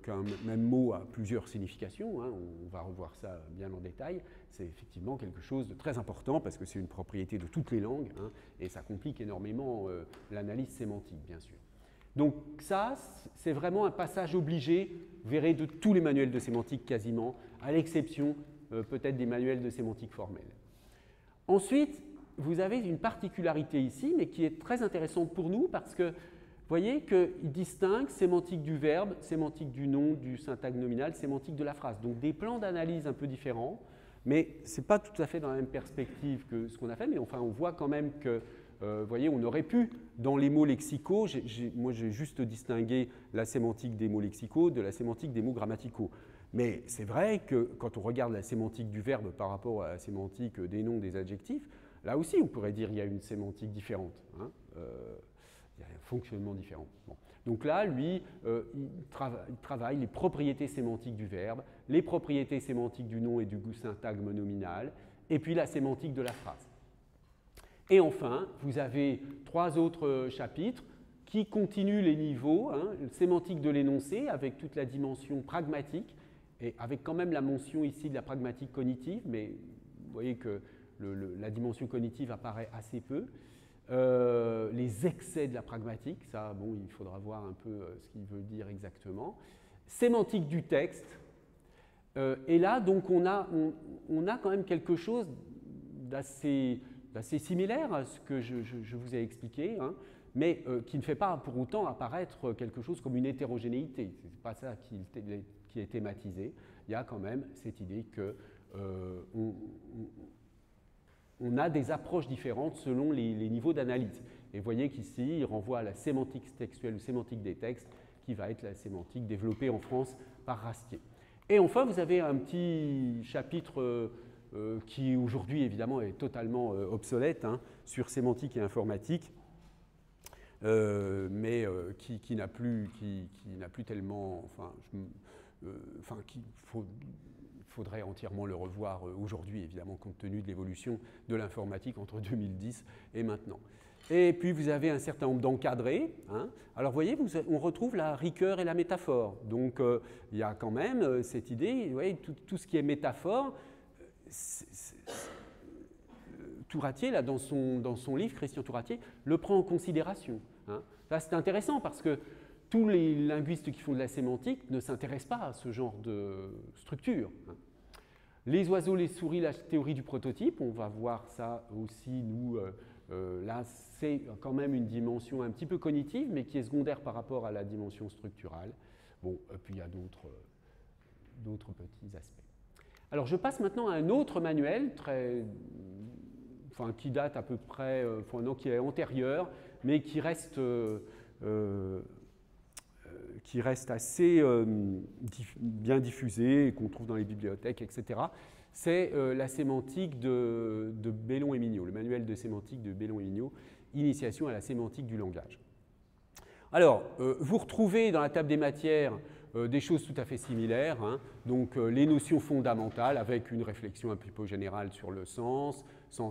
qu'un même mot a plusieurs significations, hein, on va revoir ça bien en détail. C'est effectivement quelque chose de très important parce que c'est une propriété de toutes les langues, hein, et ça complique énormément l'analyse sémantique, bien sûr. Donc ça, c'est vraiment un passage obligé, vous verrez, de tous les manuels de sémantique quasiment, à l'exception peut-être des manuels de sémantique formelle. Ensuite, vous avez une particularité ici, mais qui est très intéressante pour nous, parce que vous voyez qu'il distingue sémantique du verbe, sémantique du nom, du syntagme nominal, sémantique de la phrase. Donc des plans d'analyse un peu différents, mais ce n'est pas tout à fait dans la même perspective que ce qu'on a fait, mais enfin on voit quand même que vous voyez, on aurait pu, dans les mots lexicaux, moi j'ai juste distingué la sémantique des mots lexicaux de la sémantique des mots grammaticaux. Mais c'est vrai que quand on regarde la sémantique du verbe par rapport à la sémantique des noms, des adjectifs, là aussi on pourrait dire qu'il y a une sémantique différente, hein, il y a un fonctionnement différent. Bon. Donc là, lui, il travaille les propriétés sémantiques du verbe, les propriétés sémantiques du nom et du syntagme nominal, et puis la sémantique de la phrase. Et enfin, vous avez 3 autres chapitres qui continuent les niveaux, hein, sémantique de l'énoncé avec toute la dimension pragmatique et avec quand même la mention ici de la pragmatique cognitive, mais vous voyez que la dimension cognitive apparaît assez peu. Les excès de la pragmatique, ça, bon, il faudra voir un peu ce qu'il veut dire exactement. Sémantique du texte. Et là, donc, on a quand même quelque chose d'assez similaire à ce que je vous ai expliqué, hein, mais qui ne fait pas pour autant apparaître quelque chose comme une hétérogénéité. Ce n'est pas ça qui est thématisé. Il y a quand même cette idée que on a des approches différentes selon les niveaux d'analyse. Et vous voyez qu'ici, il renvoie à la sémantique textuelle ou sémantique des textes, qui va être la sémantique développée en France par Rastier. Et enfin, vous avez un petit chapitre qui aujourd'hui, évidemment, est totalement obsolète, hein, sur sémantique et informatique, mais qui n'a plus tellement... faudrait entièrement le revoir aujourd'hui, évidemment, compte tenu de l'évolution de l'informatique entre 2010 et maintenant. Et puis, vous avez un certain nombre d'encadrés. Hein. Alors, vous voyez, on retrouve la rigueur et la métaphore. Donc, il y a quand même cette idée, vous voyez, tout ce qui est métaphore, Touratier, là, dans son livre, Christian Touratier, le prend en considération. Hein. Là, c'est intéressant parce que tous les linguistes qui font de la sémantique ne s'intéressent pas à ce genre de structure. Hein. Les oiseaux, les souris, la théorie du prototype, on va voir ça aussi, nous, là, c'est quand même une dimension un petit peu cognitive, mais qui est secondaire par rapport à la dimension structurale. Bon, et puis il y a d'autres petits aspects. Alors, je passe maintenant à un autre manuel, qui date à peu près, qui est antérieur, mais qui reste assez bien diffusé et qu'on trouve dans les bibliothèques, etc. C'est la sémantique de Bellon et Mignot, le manuel de sémantique de Bellon et Mignot, Initiation à la sémantique du langage. Alors, vous retrouvez dans la table des matières des choses tout à fait similaires, hein. Donc les notions fondamentales avec une réflexion un peu générale sur le sens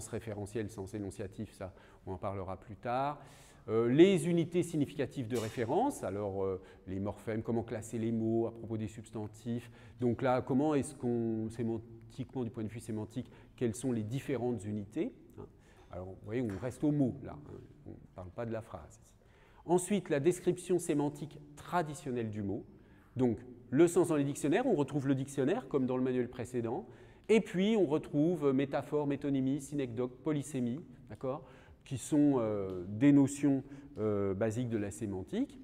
référentiel, sens énonciatif, ça on en parlera plus tard. Les unités significatives de référence, alors les morphèmes, comment classer les mots à propos des substantifs. Donc là, comment est-ce qu'on, sémantiquement, du point de vue sémantique, quelles sont les différentes unités, hein. Alors, vous voyez, on reste au mot, là, hein. On ne parle pas de la phrase. Ensuite, la description sémantique traditionnelle du mot. Donc, le sens dans les dictionnaires, on retrouve le dictionnaire, comme dans le manuel précédent. Et puis, on retrouve métaphore, métonymie, synecdoque, polysémie, d'accord, qui sont des notions basiques de la sémantique.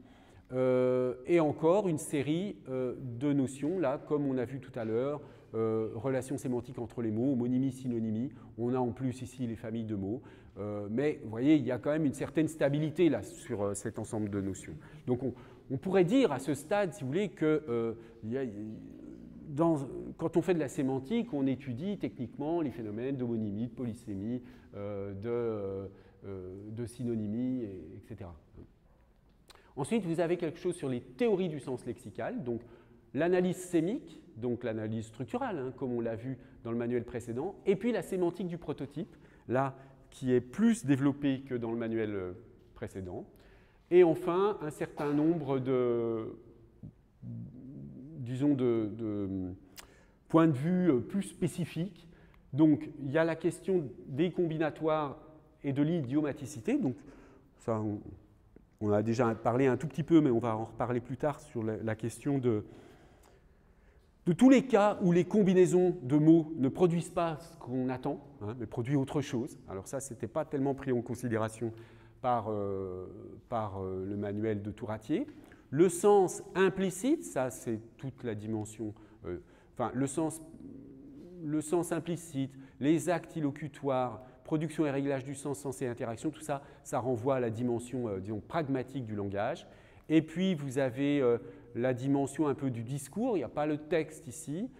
Et encore une série de notions, là, comme on a vu tout à l'heure, relations sémantiques entre les mots, homonymie, synonymie. On a en plus ici les familles de mots. Mais vous voyez, il y a quand même une certaine stabilité là, sur cet ensemble de notions. Donc on pourrait dire à ce stade, si vous voulez, que quand on fait de la sémantique, on étudie techniquement les phénomènes d'homonymie, de polysémie, de synonymie, etc. Ensuite, vous avez quelque chose sur les théories du sens lexical, donc l'analyse sémique, donc l'analyse structurale, hein, comme on l'a vu dans le manuel précédent, et puis la sémantique du prototype, là, qui est plus développée que dans le manuel précédent. Et enfin, un certain nombre de points de vue plus spécifiques. Donc, il y a la question des combinatoires et de l'idiomaticité. Donc, ça, on en a déjà parlé un tout petit peu, mais on va en reparler plus tard sur la question de tous les cas où les combinaisons de mots ne produisent pas ce qu'on attend, hein, mais produisent autre chose. Alors ça, ce n'était pas tellement pris en considération par le manuel de Touratier. Le sens implicite, ça c'est toute la dimension, le sens implicite, les actes illocutoires, production et réglage du sens, sens et interaction, tout ça, ça renvoie à la dimension, disons, pragmatique du langage. Et puis, vous avez la dimension un peu du discours, il n'y a pas le texte ici,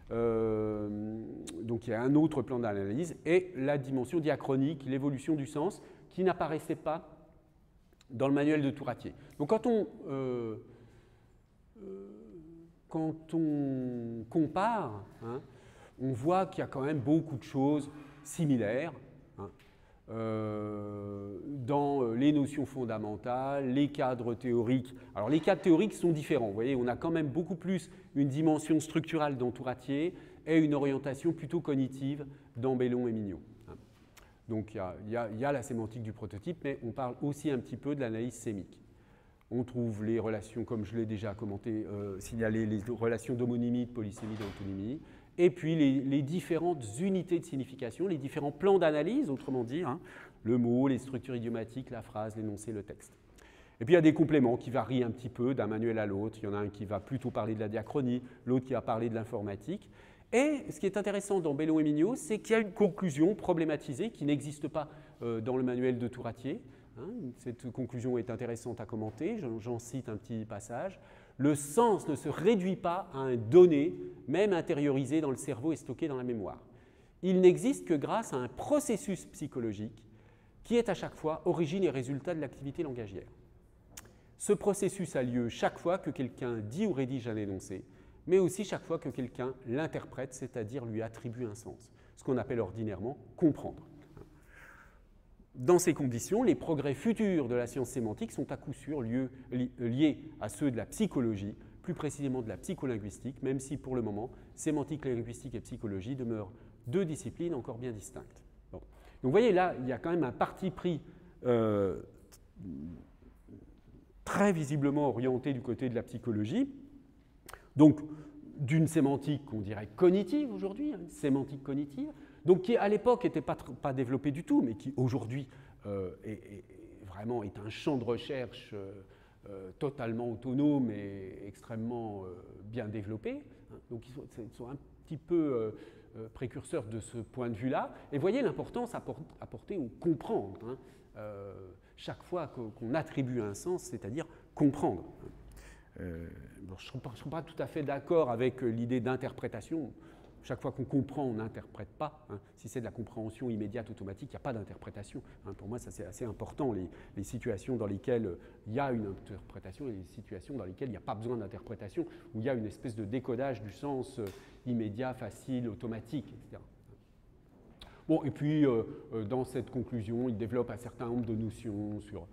donc il y a un autre plan d'analyse, et la dimension diachronique, l'évolution du sens, qui n'apparaissait pas dans le manuel de Touratier. Donc quand on compare, hein, on voit qu'il y a quand même beaucoup de choses similaires, hein, dans les notions fondamentales, les cadres théoriques. Alors les cadres théoriques sont différents. Vous voyez, on a quand même beaucoup plus une dimension structurale dans Touratier et une orientation plutôt cognitive dans Bellon et Mignot. Donc il y a la sémantique du prototype, mais on parle aussi un petit peu de l'analyse sémique. On trouve les relations, comme je l'ai déjà commenté, signalé, les relations d'homonymie, de polysémie, d'antonymie, et puis les différentes unités de signification, les différents plans d'analyse, autrement dit, hein, le mot, les structures idiomatiques, la phrase, l'énoncé, le texte. Et puis il y a des compléments qui varient un petit peu d'un manuel à l'autre. Il y en a un qui va plutôt parler de la diachronie, l'autre qui va parler de l'informatique. Et ce qui est intéressant dans Bellon et Mignot, c'est qu'il y a une conclusion problématisée qui n'existe pas dans le manuel de Touratier. Cette conclusion est intéressante à commenter, j'en cite un petit passage. Le sens ne se réduit pas à un donné, même intériorisé dans le cerveau et stocké dans la mémoire. Il n'existe que grâce à un processus psychologique qui est à chaque fois origine et résultat de l'activité langagière. Ce processus a lieu chaque fois que quelqu'un dit ou rédige un énoncé, mais aussi chaque fois que quelqu'un l'interprète, c'est-à-dire lui attribue un sens, ce qu'on appelle ordinairement comprendre. Dans ces conditions, les progrès futurs de la science sémantique sont à coup sûr liés à ceux de la psychologie, plus précisément de la psycholinguistique, même si pour le moment, sémantique, linguistique et psychologie demeurent deux disciplines encore bien distinctes. Bon. Donc vous voyez là, il y a quand même un parti pris très visiblement orienté du côté de la psychologie, donc d'une sémantique qu'on dirait cognitive aujourd'hui, une sémantique cognitive, donc qui à l'époque n'était pas développée du tout, mais qui aujourd'hui vraiment est un champ de recherche totalement autonome et extrêmement bien développé. Donc ils sont un petit peu précurseurs de ce point de vue-là. Et voyez l'importance apportée au comprendre. Chaque fois qu'on attribue un sens, c'est-à-dire comprendre. Bon, je ne suis pas tout à fait d'accord avec l'idée d'interprétation. Chaque fois qu'on comprend, on n'interprète pas. Si c'est de la compréhension immédiate, automatique, il n'y a pas d'interprétation. Pour moi, ça c'est assez important, les situations dans lesquelles il y a une interprétation et les situations dans lesquelles il n'y a pas besoin d'interprétation, où il y a une espèce de décodage du sens immédiat, facile, automatique, etc. Bon, et puis, dans cette conclusion, il développe un certain nombre de notions sur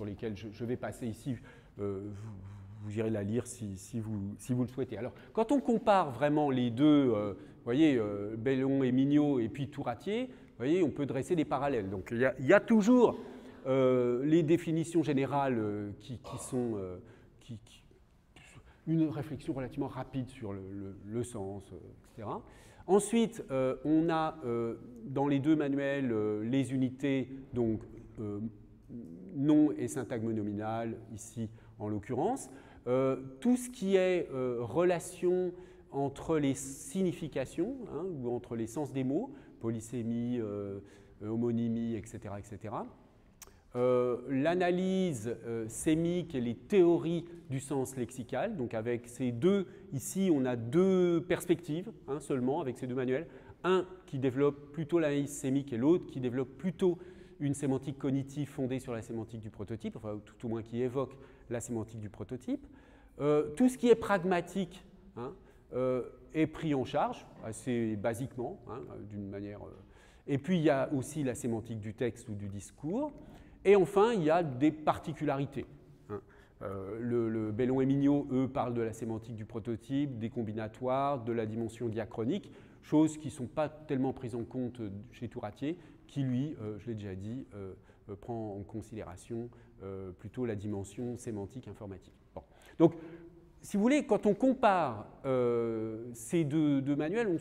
lesquelles je vais passer ici. Vous irez la lire si vous le souhaitez. Alors, quand on compare vraiment les deux, vous voyez, Bellon et Mignot et puis Touratier, vous voyez, on peut dresser des parallèles. Donc, il y a toujours les définitions générales qui sont une réflexion relativement rapide sur le sens, etc. Ensuite, on a dans les deux manuels les unités, donc nom et syntagme nominal, ici en l'occurrence. Tout ce qui est relation entre les significations ou entre les sens des mots, polysémie, homonymie, etc. etc. L'analyse sémique et les théories du sens lexical. Donc avec ces deux, ici on a deux perspectives seulement avec ces deux manuels. Un qui développe plutôt l'analyse sémique et l'autre qui développe plutôt une sémantique cognitive fondée sur la sémantique du prototype, enfin tout au moins qui évoque la sémantique du prototype. Tout ce qui est pragmatique est pris en charge assez basiquement, d'une manière. Et puis il y a aussi la sémantique du texte ou du discours. Et enfin, il y a des particularités. Le Bellon et Mignot, eux, parlent de la sémantique du prototype, des combinatoires, de la dimension diachronique, choses qui ne sont pas tellement prises en compte chez Touratier, qui, lui, je l'ai déjà dit, prend en considération plutôt la dimension sémantique informatique. Bon. Donc, si vous voulez, quand on compare ces deux manuels,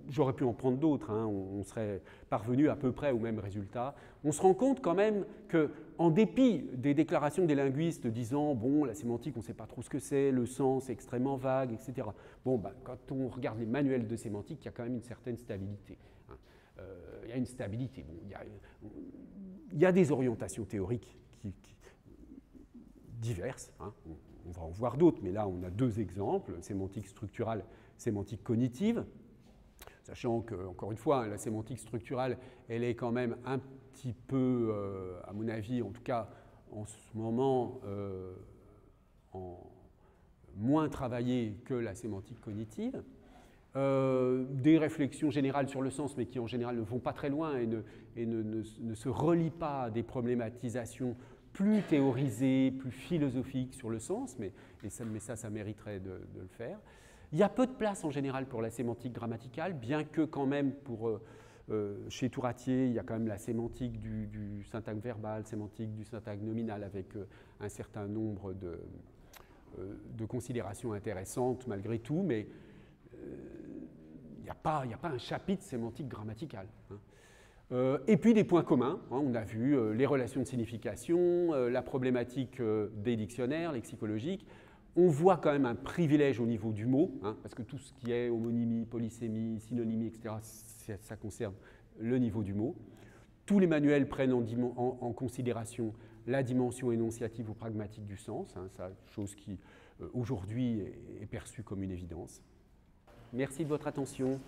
j'aurais pu en prendre d'autres, on serait parvenu à peu près au même résultat. On se rend compte quand même qu'en dépit des déclarations des linguistes disant « bon, la sémantique, on ne sait pas trop ce que c'est, le sens est extrêmement vague, etc. » Bon, quand on regarde les manuels de sémantique, il y a quand même une certaine stabilité. Il y a une stabilité. Bon, il y a des orientations théoriques diverses. On va en voir d'autres, mais là, on a deux exemples, sémantique structurale, sémantique cognitive. Sachant que, encore une fois, la sémantique structurale, elle est quand même un petit peu, à mon avis, en tout cas en ce moment, moins travaillée que la sémantique cognitive. Des réflexions générales sur le sens, mais qui en général ne vont pas très loin et ne se relient pas à des problématisations plus théorisées, plus philosophiques sur le sens, mais ça mériterait de le faire. Il y a peu de place en général pour la sémantique grammaticale, bien que quand même chez Touratier, il y a quand même la sémantique du syntagme verbal, sémantique du syntagme nominal, avec un certain nombre de considérations intéressantes malgré tout, mais il n'y a pas un chapitre sémantique grammatical. Et puis des points communs, hein, on a vu les relations de signification, la problématique des dictionnaires lexicologiques. On voit quand même un privilège au niveau du mot, hein, parce que tout ce qui est homonymie, polysémie, synonymie, etc., ça concerne le niveau du mot. Tous les manuels prennent en considération la dimension énonciative ou pragmatique du sens, hein, chose qui aujourd'hui est perçue comme une évidence. Merci de votre attention.